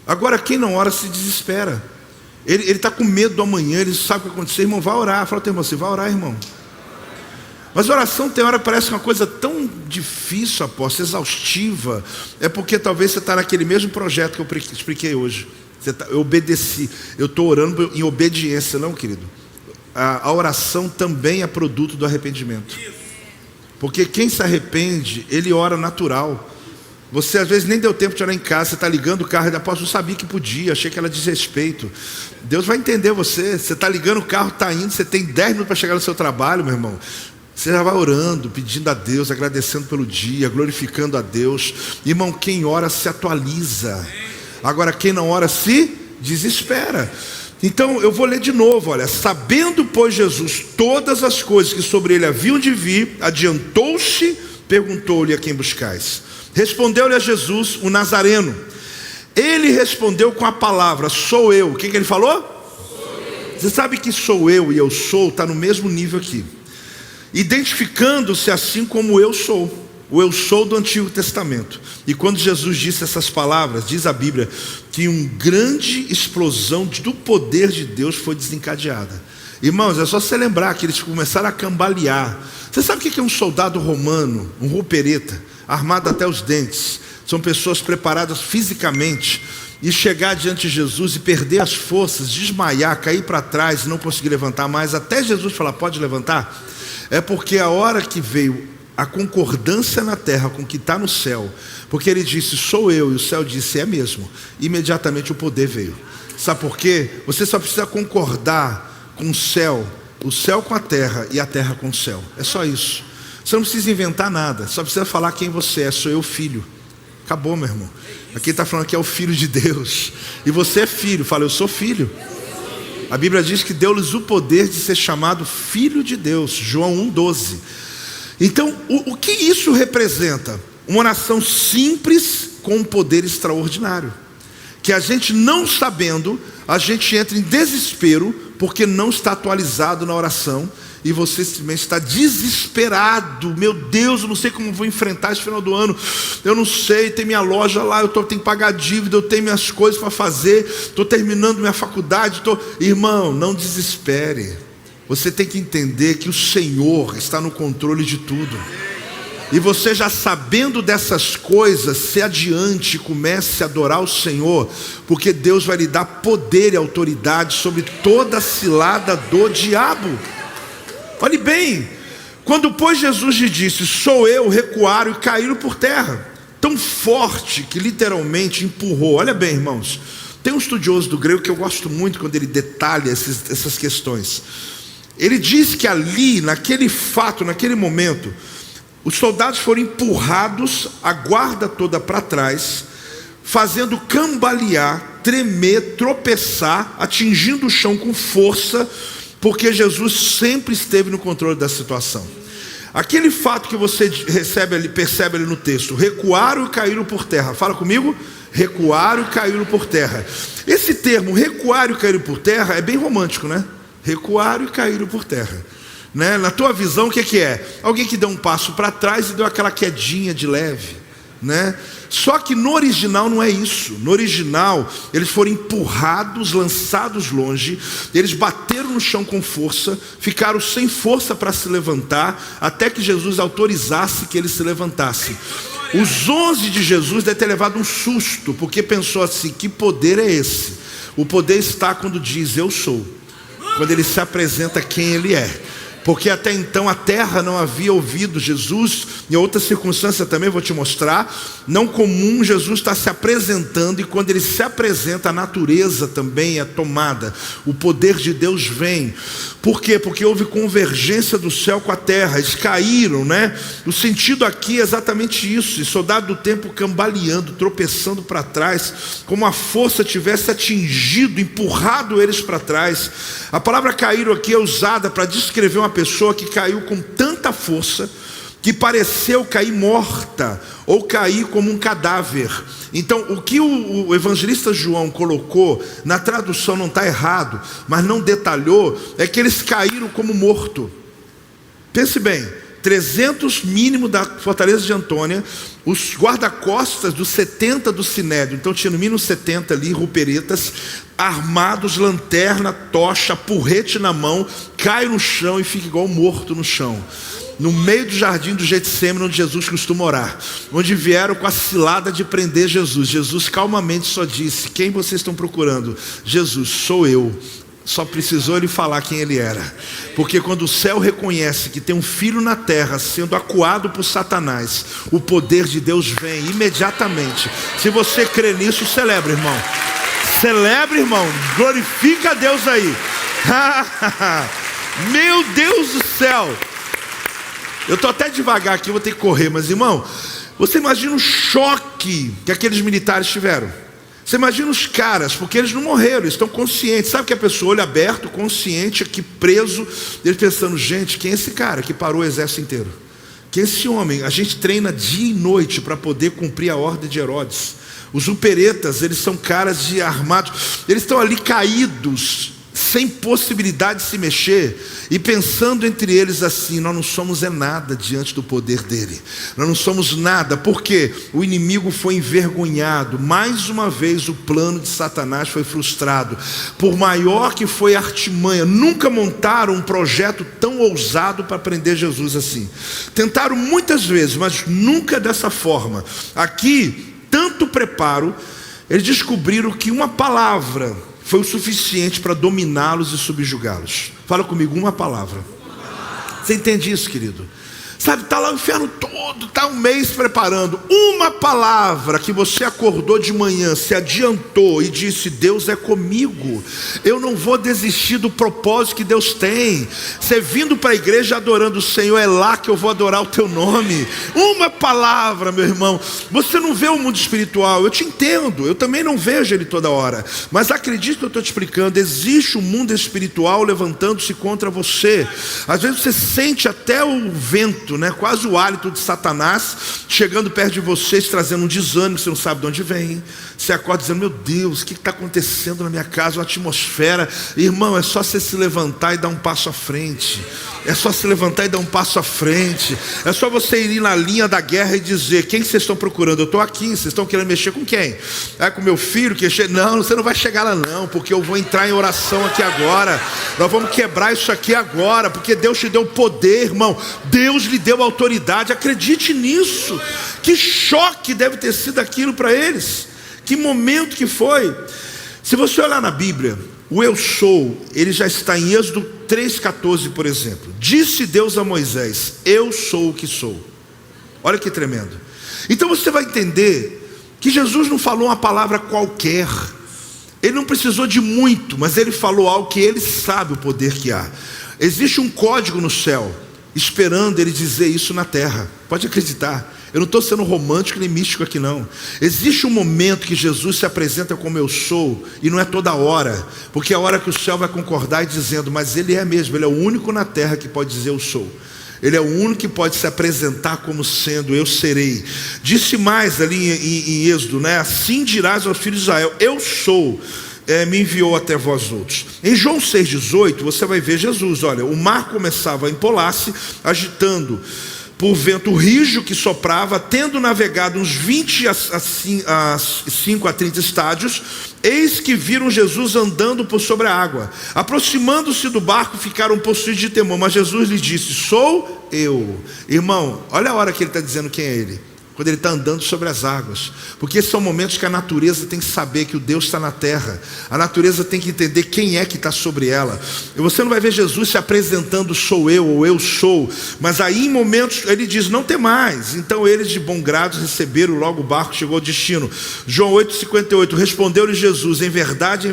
Agora quem não ora se desespera. Ele está com medo do amanhã, ele sabe o que vai acontecer. Irmão, vai orar. Fala, teu irmão, você vai orar, irmão. Mas oração tem hora que parece uma coisa tão difícil, apóstolo, exaustiva. É porque talvez você está naquele mesmo projeto que eu expliquei hoje. Eu obedeci, eu estou orando em obediência, não, querido. A oração também é produto do arrependimento. Porque quem se arrepende, ele ora natural. Você às vezes nem deu tempo de orar em casa, você está ligando o carro e apóstolo, não sabia que podia, achei que era desrespeito. Deus vai entender você. Você está ligando o carro, está indo, você tem 10 minutos para chegar no seu trabalho, meu irmão. Você já vai orando, pedindo a Deus, agradecendo pelo dia, glorificando a Deus. Irmão, quem ora se atualiza. Agora quem não ora se desespera. Então eu vou ler de novo, olha. Sabendo, pois, Jesus todas as coisas que sobre ele haviam de vir, adiantou-se, perguntou-lhe: a quem buscais? Respondeu-lhe a Jesus, o Nazareno. Ele respondeu com a palavra: sou eu. O que ele falou? Sou eu. Você sabe que sou eu e eu sou está no mesmo nível aqui, identificando-se assim como eu sou. O eu sou do Antigo Testamento. E quando Jesus disse essas palavras, diz a Bíblia que uma grande explosão do poder de Deus foi desencadeada. Irmãos, é só você lembrar que eles começaram a cambalear. Você sabe o que é um soldado romano, um roupereta, armado até os dentes? São pessoas preparadas fisicamente. E chegar diante de Jesus e perder as forças, desmaiar, cair para trás e não conseguir levantar mais, até Jesus falar: pode levantar. É porque a hora que veio a concordância na terra com o que está no céu, porque ele disse: sou eu, e o céu disse: é mesmo. Imediatamente o poder veio. Sabe por quê? Você só precisa concordar com o céu com a terra e a terra com o céu. É só isso. Você não precisa inventar nada, só precisa falar quem você é. Sou eu, filho. Acabou, meu irmão. Aqui está falando que é o Filho de Deus. E você é filho. Fala: eu sou filho. A Bíblia diz que deu-lhes o poder de ser chamado Filho de Deus. João 1,12. Então, o que isso representa? Uma oração simples com um poder extraordinário. Que a gente não sabendo, a gente entra em desespero porque não está atualizado na oração. E você simplesmente está desesperado. Meu Deus, eu não sei como vou enfrentar esse final do ano. Eu não sei, tem minha loja lá, tenho que pagar dívida, eu tenho minhas coisas para fazer, estou terminando minha faculdade. Irmão, não desespere. Você tem que entender que o Senhor está no controle de tudo. E você já sabendo dessas coisas, se adiante, comece a adorar o Senhor, porque Deus vai lhe dar poder e autoridade sobre toda a cilada do diabo. Olhe bem, quando pois Jesus lhe disse: sou eu, recuaram e caíram por terra. Tão forte que literalmente empurrou. Olha bem, irmãos, tem um estudioso do grego que eu gosto muito quando ele detalha essas questões. Ele diz que ali, naquele fato, naquele momento, os soldados foram empurrados, a guarda toda para trás, fazendo cambalear, tremer, tropeçar, atingindo o chão com força, porque Jesus sempre esteve no controle da situação. Aquele fato que você percebe ali no texto: recuaram e caíram por terra. Fala comigo. Recuaram e caíram por terra. Esse termo, recuaram e caíram por terra, é bem romântico, né? Recuaram e caíram por terra, né? Na tua visão, o que é? Alguém que deu um passo para trás e deu aquela quedinha de leve, né? Só que no original não é isso. No original, eles foram empurrados, lançados longe, eles bateram no chão com força, ficaram sem força para se levantar, até que Jesus autorizasse que eles se levantassem. Os 11 de Jesus devem ter levado um susto, porque pensou assim: que poder é esse? O poder está quando diz: eu sou. Quando ele se apresenta quem ele é. porque até então a terra não havia ouvido Jesus. Em outra circunstância também vou te mostrar, não comum, Jesus está se apresentando, e quando ele se apresenta, a natureza também é tomada, o poder de Deus vem. Por quê? Porque houve convergência do céu com a terra, eles caíram, né? O sentido aqui é exatamente isso, e soldado do tempo cambaleando, tropeçando para trás, como a força tivesse atingido, empurrado eles para trás. A palavra caíram aqui é usada para descrever uma pessoa que caiu com tanta força que pareceu cair morta ou cair como um cadáver. Então o que o evangelista João colocou na tradução não está errado, mas não detalhou, é que eles caíram como morto. Pense bem, 300 mínimo da fortaleza de Antônia, os guarda-costas dos 70 do Sinédrio, então tinha no mínimo 70 ali, ruperetas, armados, lanterna, tocha, porrete na mão, cai no chão e fica igual morto no chão, no meio do jardim do Getsêmani, onde Jesus costuma orar, onde vieram com a cilada de prender Jesus. Jesus calmamente só disse: quem vocês estão procurando? Jesus: sou eu. Só precisou ele falar quem ele era, porque quando o céu reconhece que tem um filho na terra sendo acuado por Satanás, o poder de Deus vem imediatamente. Se você crê nisso, celebre, irmão. Celebre, irmão. Glorifica a Deus aí. Meu Deus do céu. Eu estou até devagar aqui, vou ter que correr, mas irmão, você imagina o choque que aqueles militares tiveram. Você imagina os caras, porque eles não morreram, eles estão conscientes. Sabe que a pessoa, olho aberto, consciente, aqui preso, ele pensando: gente, quem é esse cara que parou o exército inteiro? Quem é esse homem? A gente treina dia e noite para poder cumprir a ordem de Herodes. Os uperetas, eles são caras armados, eles estão ali caídos, sem possibilidade de se mexer, e pensando entre eles assim: nós não somos nada diante do poder dele, nós não somos nada, porque o inimigo foi envergonhado. Mais uma vez o plano de Satanás foi frustrado, por maior que foi a artimanha. Nunca montaram um projeto tão ousado para prender Jesus assim. Tentaram muitas vezes, mas nunca dessa forma. Aqui, tanto preparo, eles descobriram que uma palavra foi o suficiente para dominá-los e subjugá-los. Fala comigo, uma palavra. Você entende isso, querido? Sabe, está lá o inferno todo, está um mês preparando. Uma palavra que você acordou de manhã, se adiantou e disse: Deus é comigo, eu não vou desistir do propósito que Deus tem. Você vindo para a igreja adorando o Senhor, é lá que eu vou adorar o teu nome. Uma palavra, meu irmão. Você não vê o mundo espiritual, eu te entendo, eu também não vejo ele toda hora, mas acredite que eu estou te explicando, existe um mundo espiritual levantando-se contra você. Às vezes você sente até o vento, quase o hálito de Satanás chegando perto de vocês, trazendo um desânimo, você não sabe de onde vem. Você acorda dizendo: meu Deus, o que está acontecendo na minha casa? Uma atmosfera. Irmão, é só você se levantar e dar um passo à frente. É só se levantar e dar um passo à frente. É só você ir na linha da guerra e dizer: quem vocês estão procurando? Eu estou aqui. Vocês estão querendo mexer com quem? É com meu filho que não, você não vai chegar lá não, porque eu vou entrar em oração aqui agora. Nós vamos quebrar isso aqui agora, porque Deus te deu poder, irmão. Deus lhe deu autoridade. Acredite nisso. Que choque deve ter sido aquilo para eles. Que momento que foi. Se você olhar na Bíblia, o eu sou, ele já está em Êxodo 3,14, por exemplo. Disse Deus a Moisés: eu sou o que sou. Olha que tremendo. Então você vai entender que Jesus não falou uma palavra qualquer. Ele não precisou de muito, mas ele falou algo que ele sabe o poder que há. Existe um código no céu esperando ele dizer isso na terra. Pode acreditar. Eu não estou sendo romântico nem místico aqui não. Existe um momento que Jesus se apresenta como eu sou, e não é toda hora, porque é a hora que o céu vai concordar e dizendo: mas ele é mesmo, ele é o único na terra que pode dizer eu sou. Ele é o único que pode se apresentar como sendo eu serei. Disse mais ali em Êxodo, assim dirás aos filhos de Israel: eu sou, me enviou até vós outros. Em João 6,18 você vai ver Jesus. Olha, o mar começava a empolar-se, agitando por vento rijo que soprava. Tendo navegado uns 25 a 30 estádios, eis que viram Jesus andando por sobre a água. Aproximando-se do barco, ficaram possuídos de temor, mas Jesus lhes disse: sou eu. Irmão, olha a hora que ele está dizendo quem é ele. quando ele está andando sobre as águas, porque esses são momentos que a natureza tem que saber que o Deus está na terra, a natureza tem que entender quem é que está sobre ela, e você não vai ver Jesus se apresentando, sou eu, ou eu sou, mas aí em momentos ele diz, não tem mais, então eles de bom grado receberam, logo o barco chegou ao destino. João 8,58, respondeu-lhe Jesus, em verdade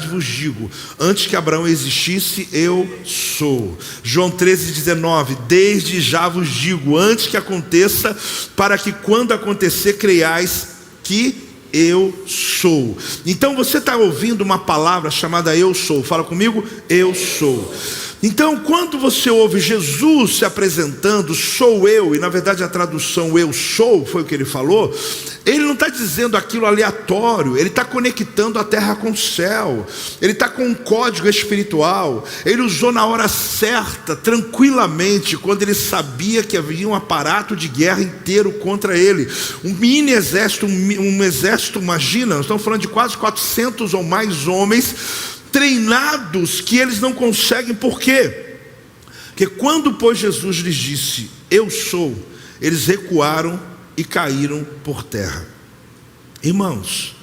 vos digo, antes que Abraão existisse, eu sou. João 13,19, desde já vos digo, antes que aconteça, para que quando acontecer, creiais que eu sou. Então você está ouvindo uma palavra chamada eu sou. Fala comigo, eu sou. Então quando você ouve Jesus se apresentando, sou eu, e na verdade a tradução eu sou, foi o que ele falou, ele não está dizendo aquilo aleatório, ele está conectando a terra com o céu, ele está com um código espiritual, ele usou na hora certa, tranquilamente, quando ele sabia que havia um aparato de guerra inteiro contra ele, um mini exército, um exército, imagina, nós estamos falando de quase 400 ou mais homens, treinados, que eles não conseguem. Por quê? Porque quando, pois, Jesus lhes disse, eu sou, eles recuaram e caíram por terra. Irmãos,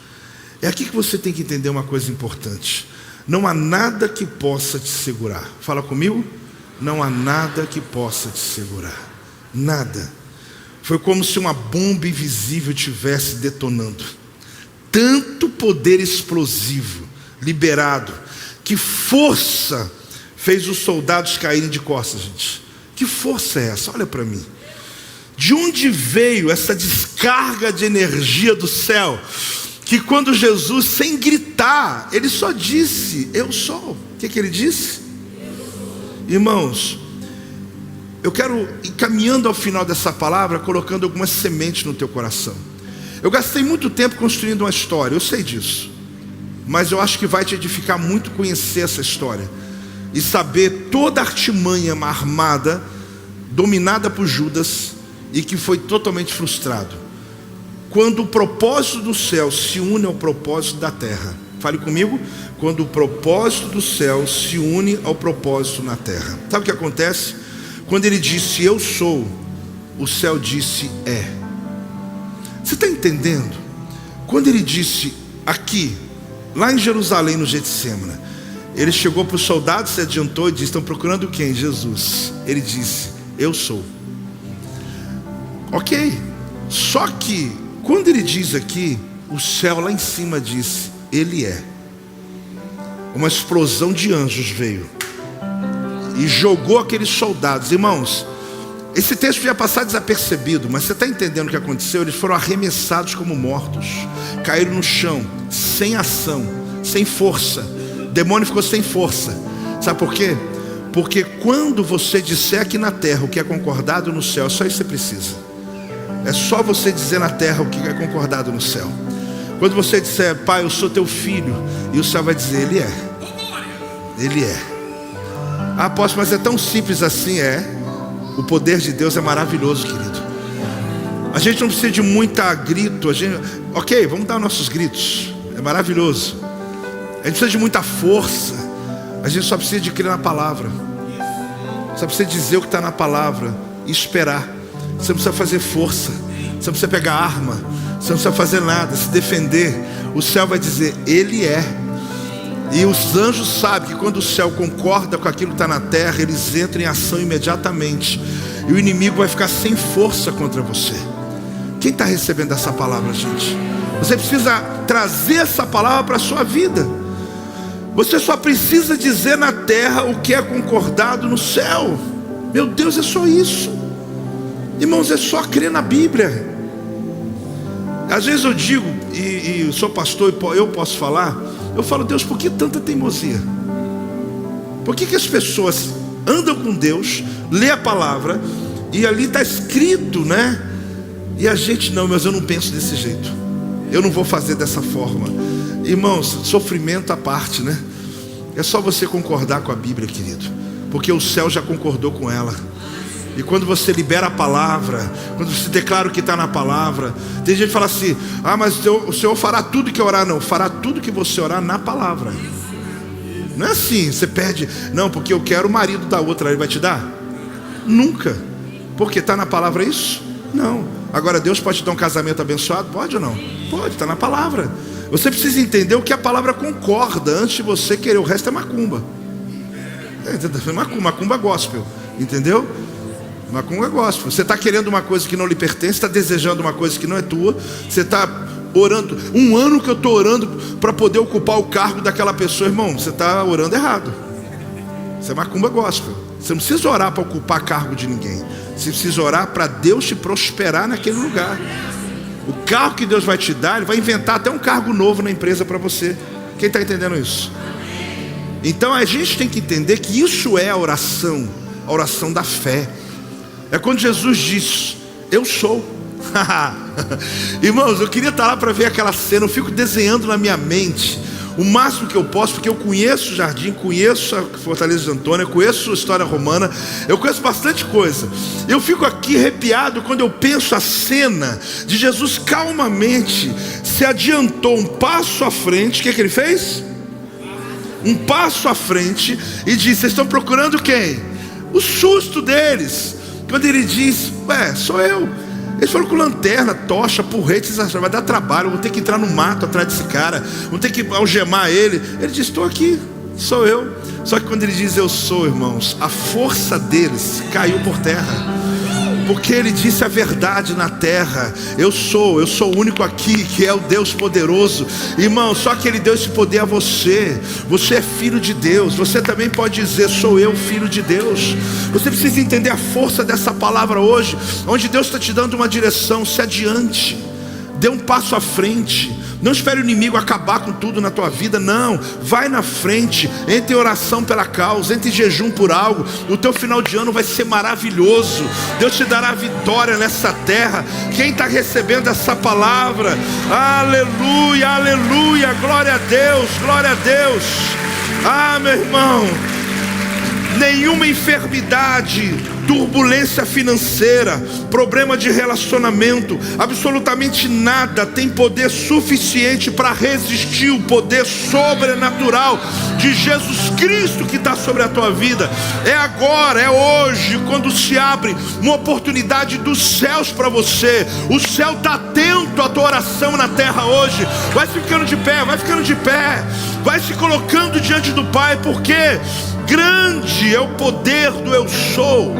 é aqui que você tem que entender uma coisa importante. Não há nada que possa te segurar. Fala comigo. Não há nada que possa te segurar. Nada. Foi como se uma bomba invisível estivesse detonando. Tanto poder explosivo liberado, que força fez os soldados caírem de costas, gente. Que força é essa? Olha para mim. De onde veio essa descarga de energia do céu? Que quando Jesus, sem gritar, ele só disse, eu sou. O que ele disse? Irmãos, eu quero ir caminhando ao final dessa palavra, colocando algumas sementes no teu coração. Eu gastei muito tempo construindo uma história, eu sei disso, mas eu acho que vai te edificar muito conhecer essa história e saber toda a artimanha armada, dominada por Judas, e que foi totalmente frustrado. Quando o propósito do céu se une ao propósito da terra. Fale comigo. Quando o propósito do céu se une ao propósito na terra. Sabe o que acontece? Quando ele disse eu sou, o céu disse é. Você está entendendo? Quando ele disse aqui, lá em Jerusalém, no Getsêmani, ele chegou para os soldados, se adiantou e disse, estão procurando quem? Jesus. Ele disse, eu sou. Ok, só que quando ele diz aqui, o céu lá em cima disse, ele é. Uma explosão de anjos veio e jogou aqueles soldados. Irmãos, esse texto ia passar desapercebido, mas você está entendendo o que aconteceu? Eles foram arremessados como mortos, caíram no chão, sem ação, sem força. O demônio ficou sem força. Sabe por quê? Porque quando você disser aqui na terra o que é concordado no céu, só isso você precisa. É só você dizer na terra o que é concordado no céu. Quando você disser, pai, eu sou teu filho, e o céu vai dizer, ele é. Ele é. Ah, apóstolo, mas é tão simples assim, é. O poder de Deus é maravilhoso, querido. A gente não precisa de muita grito. Ok, vamos dar nossos gritos. É maravilhoso. A gente precisa de muita força. A gente só precisa de crer na palavra. Só precisa dizer o que está na palavra e esperar. Você não precisa fazer força. Você não precisa pegar arma. Você não precisa fazer nada, se defender. O céu vai dizer, ele é. E os anjos sabem que quando o céu concorda com aquilo que está na terra, eles entram em ação imediatamente. E o inimigo vai ficar sem força contra você. Quem está recebendo essa palavra, gente? Você precisa trazer essa palavra para a sua vida. Você só precisa dizer na terra o que é concordado no céu. Meu Deus, é só isso. Irmãos, é só crer na Bíblia. Às vezes eu digo, e eu sou pastor e eu posso falar, eu falo, Deus, por que tanta teimosia? Por que as pessoas andam com Deus, lê a palavra, e ali está escrito, né? E a gente não, mas eu não penso desse jeito. Eu não vou fazer dessa forma. Irmãos, sofrimento à parte, né? É só você concordar com a Bíblia, querido, porque o céu já concordou com ela. E quando você libera a palavra, quando você declara o que está na palavra, tem gente que fala assim, ah, mas o Senhor fará tudo que orar. Não, fará tudo que você orar na palavra. Não é assim, você pede, não, porque eu quero o marido da outra, ele vai te dar? Nunca. Porque está na palavra isso? Não, Agora, Deus pode te dar um casamento abençoado? Pode ou não? Pode, está na palavra. Você precisa entender o que a palavra concorda antes de você querer. O resto é macumba. Macumba gospel, entendeu? Macumba gospel. Você está querendo uma coisa que não lhe pertence, está desejando uma coisa que não é tua. Você está orando, 1 ano que eu estou orando para poder ocupar o cargo daquela pessoa. Irmão, você está orando errado. Isso é macumba gospel. Você não precisa orar para ocupar cargo de ninguém. Você precisa orar para Deus te prosperar naquele lugar. O cargo que Deus vai te dar, Ele vai inventar até um cargo novo na empresa para você. Quem está entendendo isso? Então a gente tem que entender que isso é a oração da fé. É quando Jesus diz: eu sou. Irmãos, eu queria estar lá para ver aquela cena. Eu fico desenhando na minha mente o máximo que eu posso, porque eu conheço o Jardim, conheço a Fortaleza de Antônia, conheço a história romana, eu conheço bastante coisa. Eu fico aqui arrepiado quando eu penso a cena de Jesus calmamente se adiantou um passo à frente. O que ele fez? Um passo à frente e disse: vocês estão procurando quem? O susto deles, quando ele diz: sou eu. Eles foram com lanterna, tocha, porrete, vai dar trabalho, vou ter que entrar no mato atrás desse cara, vou ter que algemar ele. Ele diz: estou aqui, sou eu. Só que quando ele diz eu sou, irmãos, a força deles caiu por terra, porque ele disse a verdade na terra. Eu sou o único aqui que é o Deus poderoso. Irmão, só que ele deu esse poder a você. Você é filho de Deus. Você também pode dizer: sou eu, filho de Deus. Você precisa entender a força dessa palavra hoje, onde Deus está te dando uma direção. Se adiante, dê um passo à frente. Não espere o inimigo acabar com tudo na tua vida, não. Vai na frente, entre em oração pela causa, entre em jejum por algo. O teu final de ano vai ser maravilhoso. Deus te dará vitória nessa terra. Quem está recebendo essa palavra? Aleluia, aleluia, glória a Deus, glória a Deus. Meu irmão, nenhuma enfermidade, turbulência financeira, problema de relacionamento, absolutamente nada tem poder suficiente para resistir o poder sobrenatural de Jesus Cristo que está sobre a tua vida. É agora, é hoje, quando se abre uma oportunidade dos céus para você. O céu está atento à tua oração na terra hoje. Vai ficando de pé, vai ficando de pé, vai se colocando diante do Pai, porque grande é o poder do eu sou.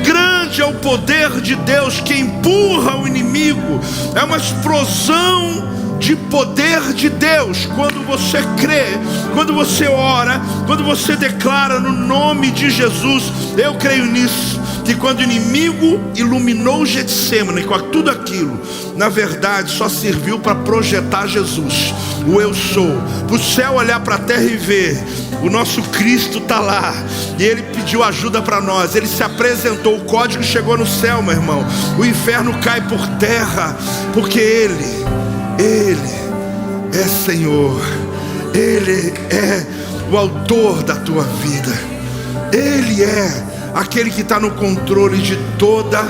Grande é o poder de Deus que empurra o inimigo. É uma explosão de poder de Deus quando você crê, quando você ora, quando você declara no nome de Jesus. Eu creio nisso, que quando o inimigo iluminou o Getsêmani com tudo aquilo, na verdade só serviu para projetar Jesus, o eu sou, para o céu olhar para a terra e ver o nosso Cristo está lá, e Ele pediu ajuda para nós. Ele se apresentou, o código chegou no céu, meu irmão. O inferno cai por terra, porque Ele é Senhor. Ele é o autor da tua vida. Ele é aquele que está no controle de toda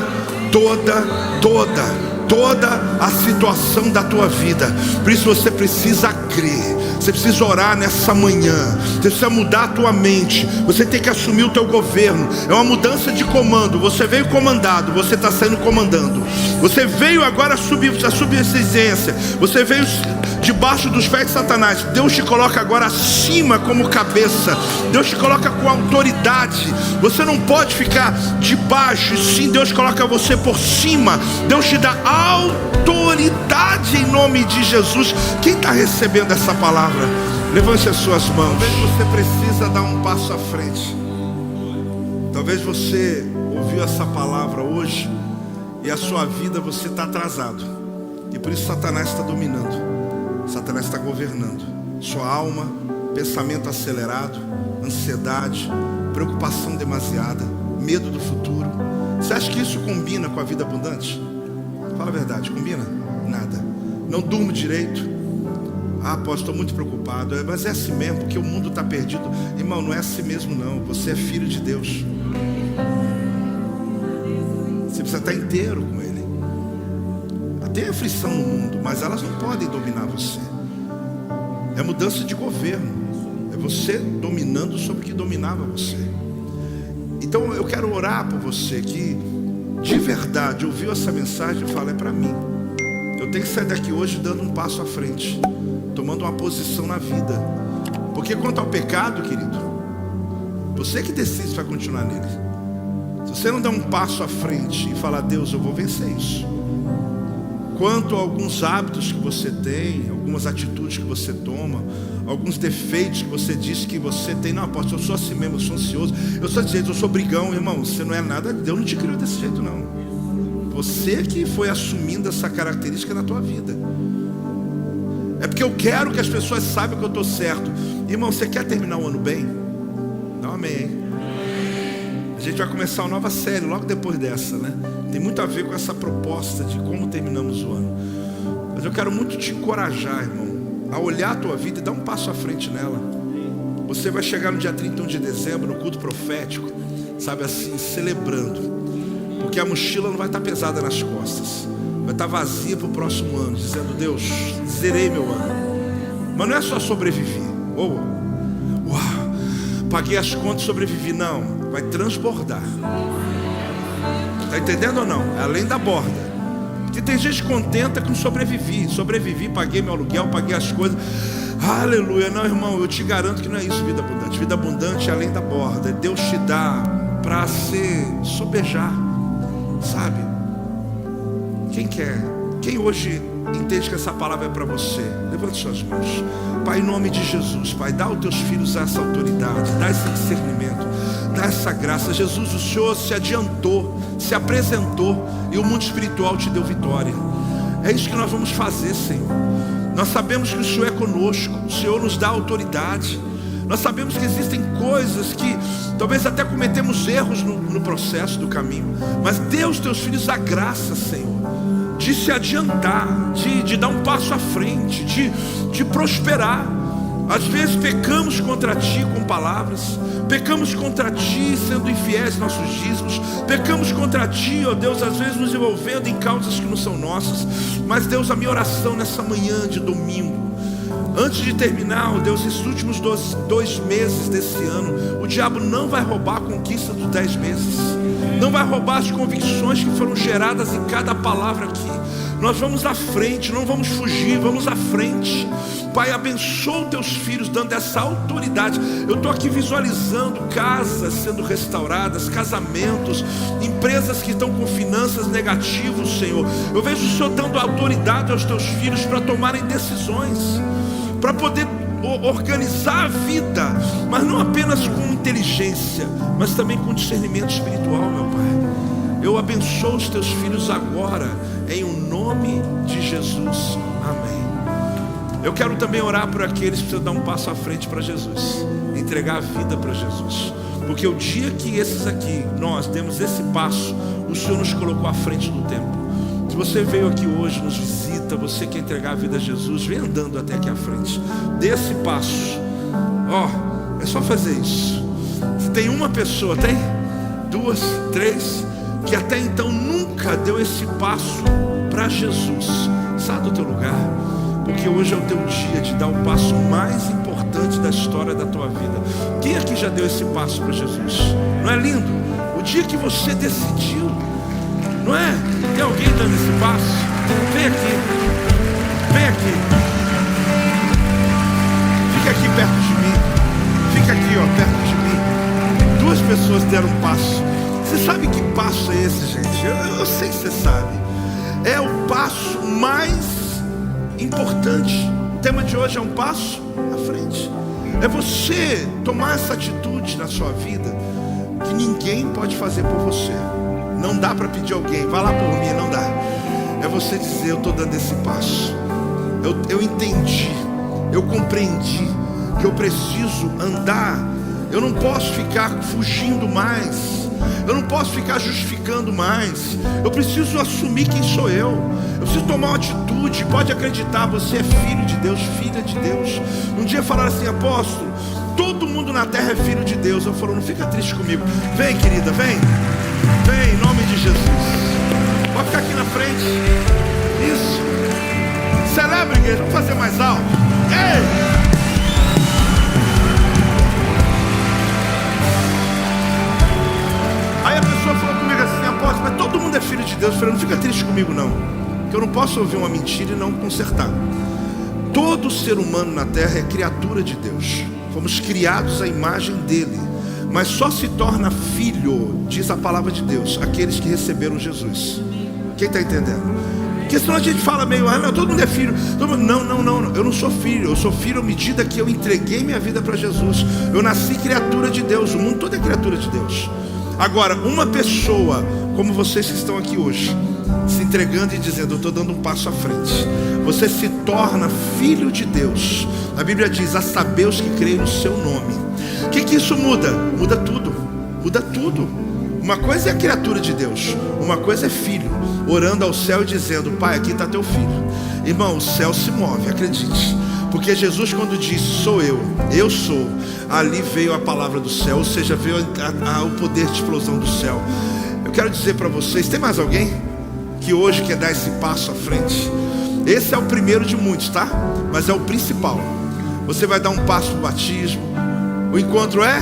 a situação da tua vida. Por isso você precisa crer. Você precisa orar nessa manhã. Você precisa mudar a tua mente. Você tem que assumir o teu governo. É uma mudança de comando. Você veio comandado, você está saindo comandando. Você veio agora a subsistência. Você veio debaixo dos pés de Satanás. Deus te coloca agora acima como cabeça. Deus te coloca com autoridade. Você não pode ficar debaixo, sim, Deus coloca você por cima. Deus te dá autoridade em nome de Jesus. Quem está recebendo essa palavra? Levante as suas mãos. Talvez você precisa dar um passo à frente. Talvez você ouviu essa palavra hoje e a sua vida você está atrasado, e por isso Satanás está dominando. Satanás está governando sua alma, pensamento acelerado, ansiedade, preocupação demasiada, medo do futuro. Você acha que isso combina com a vida abundante? Fala a verdade, combina? Nada. Não durmo direito. Apóstolo, estou muito preocupado. Mas é assim mesmo, porque o mundo está perdido. Irmão, não é assim mesmo não. Você é filho de Deus. Você precisa estar inteiro com Ele. Tem aflição no mundo, mas elas não podem dominar você. É mudança de governo. É você dominando sobre o que dominava você. Então eu quero orar por você, que de verdade ouviu essa mensagem, fala, é para mim. Eu tenho que sair daqui hoje dando um passo à frente, tomando uma posição na vida. Porque quanto ao pecado, querido, você que decide se vai continuar nele. Se você não der um passo à frente e falar, Deus, eu vou vencer isso. Quanto a alguns hábitos que você tem, algumas atitudes que você toma, alguns defeitos que você diz que você tem. Não, apóstolo, eu sou assim mesmo, eu sou ansioso, eu sou desse jeito, eu sou brigão. Irmão, você não é nada, Deus não te criou desse jeito não. Você que foi assumindo essa característica na tua vida. É porque eu quero que as pessoas saibam que eu estou certo. Irmão, você quer terminar o ano bem? Dá um amém, hein? A gente vai começar uma nova série logo depois dessa, né? Tem muito a ver com essa proposta de como terminamos o ano. Mas eu quero muito te encorajar, irmão, a olhar a tua vida e dar um passo à frente nela. Você vai chegar no dia 31 de dezembro, no culto profético, sabe assim, celebrando. Porque a mochila não vai estar pesada nas costas, vai estar vazia para o próximo ano, dizendo, Deus, zerei meu ano. Mas não é só sobreviver. Paguei as contas e sobrevivi. Não, vai transbordar. Está entendendo ou não? É além da borda. Porque tem gente contenta com sobrevivi, paguei meu aluguel, paguei as coisas. Aleluia. Não, irmão, eu te garanto que não é isso vida abundante. Vida abundante é além da borda. Deus te dá para se sobejar, sabe? Quem quer? Quem hoje entende que essa palavra é para você? Levante suas mãos. Pai, em nome de Jesus, Pai, dá aos teus filhos essa autoridade, dá esse discernimento, dá essa graça. Jesus, o Senhor se adiantou, se apresentou e o mundo espiritual te deu vitória. É isso que nós vamos fazer, Senhor. Nós sabemos que o Senhor é conosco, o Senhor nos dá autoridade. Nós sabemos que existem coisas que talvez até cometemos erros no processo do caminho, mas dê aos teus filhos a graça, Senhor, de se adiantar, de dar um passo à frente, de prosperar. Às vezes pecamos contra Ti com palavras, pecamos contra Ti sendo infiéis nossos dízimos, pecamos contra Ti, ó Deus, às vezes nos envolvendo em causas que não são nossas. Mas Deus, a minha oração nessa manhã de domingo, antes de terminar, ó Deus, esses últimos 2 meses desse ano, o diabo não vai roubar a conquista dos 10 meses, não vai roubar as convicções que foram geradas em cada palavra aqui. Nós vamos à frente, não vamos fugir, vamos à frente. Pai, abençoa os teus filhos, dando essa autoridade. Eu estou aqui visualizando casas sendo restauradas, casamentos, empresas que estão com finanças negativas, Senhor. Eu vejo o Senhor dando autoridade aos teus filhos para tomarem decisões, para poder organizar a vida, mas não apenas com inteligência, mas também com discernimento espiritual, meu Pai. Eu abençoo os teus filhos agora, em o nome de Jesus, amém. Eu quero também orar por aqueles que precisam dar um passo à frente para Jesus, entregar a vida para Jesus, porque o dia que esses aqui, nós demos esse passo, o Senhor nos colocou à frente do tempo. Se você veio aqui hoje, nos visita, você quer entregar a vida a Jesus, vem andando até aqui à frente, dê esse passo. É só fazer isso. Se tem uma pessoa, tem 2, 3, que até então nunca deu esse passo para Jesus, sai do teu lugar, porque hoje é o teu dia de dar o passo mais importante da história da tua vida. Quem aqui já deu esse passo para Jesus? Não é lindo? O dia que você decidiu, não é? Tem alguém dando esse passo? Vem aqui, vem aqui, fica aqui perto de mim, fica aqui, ó, perto de mim. 2 pessoas deram um passo. Você sabe que passo é esse, gente? Eu sei que você sabe. É o passo mais importante. O tema de hoje é um passo à frente. É você tomar essa atitude na sua vida que ninguém pode fazer por você. Não dá para pedir alguém, vai lá por mim, não dá. É você dizer, eu estou dando esse passo. Eu entendi, eu compreendi que eu preciso andar. Eu não posso ficar fugindo mais. Eu não posso ficar justificando mais. Eu preciso assumir quem sou eu. Eu preciso tomar uma atitude. Pode acreditar, você é filho de Deus, filha de Deus. Um dia falaram assim, apóstolo, todo mundo na terra é filho de Deus. Eu falo, não fica triste comigo. Vem, querida, vem. Vem, em nome de Jesus. Pode ficar aqui na frente. Isso. Celebre, igreja. Vamos fazer mais alto. Ei! Aí a pessoa falou comigo assim, apóstolo, mas todo mundo mundo é filho de Deus. Eu falei, não fica triste comigo não, que eu não posso ouvir uma mentira e não consertar. Todo ser humano na terra é criatura de Deus. Fomos criados à imagem dele. Mas só se torna filho, diz a palavra de Deus, aqueles que receberam Jesus. Quem está entendendo? Porque senão a gente fala meio, não, todo mundo é filho. Não, eu não sou filho. Eu sou filho à medida que eu entreguei minha vida para Jesus. Eu nasci criatura de Deus. O mundo todo é criatura de Deus. Agora, uma pessoa como vocês que estão aqui hoje, se entregando e dizendo, eu estou dando um passo à frente, você se torna filho de Deus. A Bíblia diz, a saber os que creem no seu nome. O que isso muda? Muda tudo. Muda tudo. Uma coisa é a criatura de Deus, uma coisa é filho, orando ao céu e dizendo, Pai, aqui está teu filho. Irmão, o céu se move, acredite. Porque Jesus, quando disse, sou eu sou, ali veio a palavra do céu, ou seja, veio o poder de explosão do céu. Eu quero dizer para vocês, tem mais alguém que hoje quer dar esse passo à frente? Esse é o primeiro de muitos, tá? Mas é o principal. Você vai dar um passo para o batismo. O encontro é?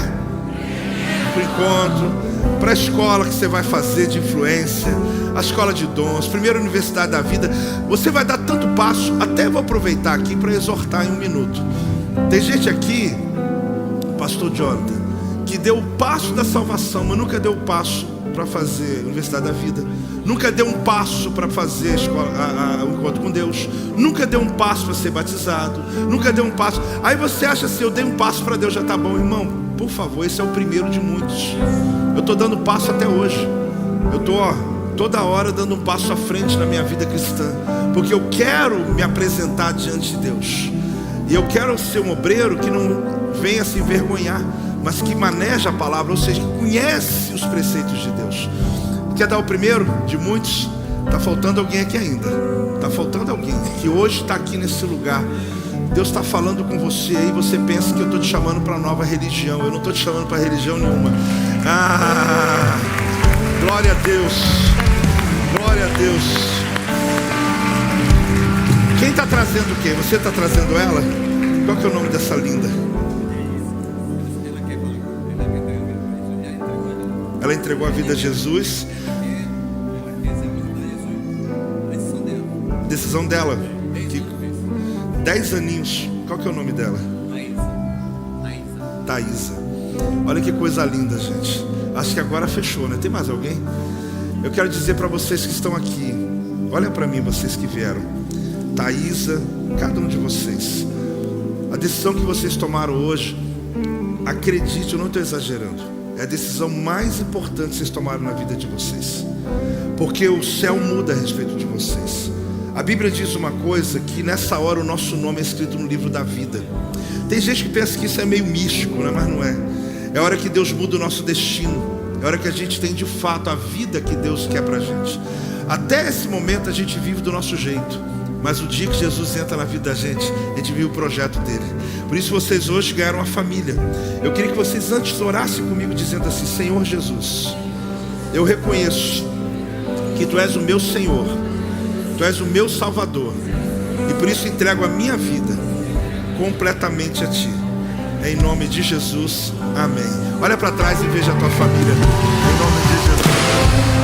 O encontro. Para a escola que você vai fazer de influência, a escola de dons, primeira universidade da vida. Você vai dar tanto passo. Até vou aproveitar aqui para exortar em um minuto. Tem gente aqui, pastor Jonathan, que deu o passo da salvação, mas nunca deu o passo para fazer a universidade da vida. Nunca deu um passo para fazer o encontro com Deus. Nunca deu um passo para ser batizado. Nunca deu um passo. Aí você acha assim, eu dei um passo para Deus, já está bom. Irmão, por favor, esse é o primeiro de muitos. Eu estou dando passo até hoje. Eu estou toda hora dando um passo à frente na minha vida cristã, porque eu quero me apresentar diante de Deus. E eu quero ser um obreiro que não venha se envergonhar, mas que maneja a palavra, ou seja, que conhece os preceitos de Deus. Quer dar o primeiro de muitos? Está faltando alguém aqui ainda. Está faltando alguém que hoje está aqui nesse lugar. Deus está falando com você aí, você pensa que eu estou te chamando para nova religião. Eu não estou te chamando para religião nenhuma. Glória a Deus. Glória a Deus. Quem está trazendo quem? Você está trazendo ela? Qual que é o nome dessa linda? Ela entregou a vida a Jesus. Decisão dela. 10 aninhos. Qual que é o nome dela? Thaísa. Olha que coisa linda, gente. Acho que agora fechou, né? Tem mais alguém? Eu quero dizer para vocês que estão aqui. Olha para mim, vocês que vieram. Thaísa, cada um de vocês. A decisão que vocês tomaram hoje, acredite, eu não estou exagerando, é a decisão mais importante que vocês tomaram na vida de vocês. Porque o céu muda a respeito de vocês. A Bíblia diz uma coisa, que nessa hora o nosso nome é escrito no livro da vida. Tem gente que pensa que isso é meio místico, né? Mas não é. É a hora que Deus muda o nosso destino. É a hora que a gente tem de fato a vida que Deus quer pra gente. Até esse momento a gente vive do nosso jeito, mas o dia que Jesus entra na vida da gente, a gente vive o projeto dele. Por isso vocês hoje ganharam uma família. Eu queria que vocês antes orassem comigo dizendo assim: Senhor Jesus, eu reconheço que Tu és o meu Senhor, Tu és o meu Salvador, e por isso entrego a minha vida completamente a Ti. Em nome de Jesus, amém. Olha para trás e veja a tua família. Em nome de Jesus.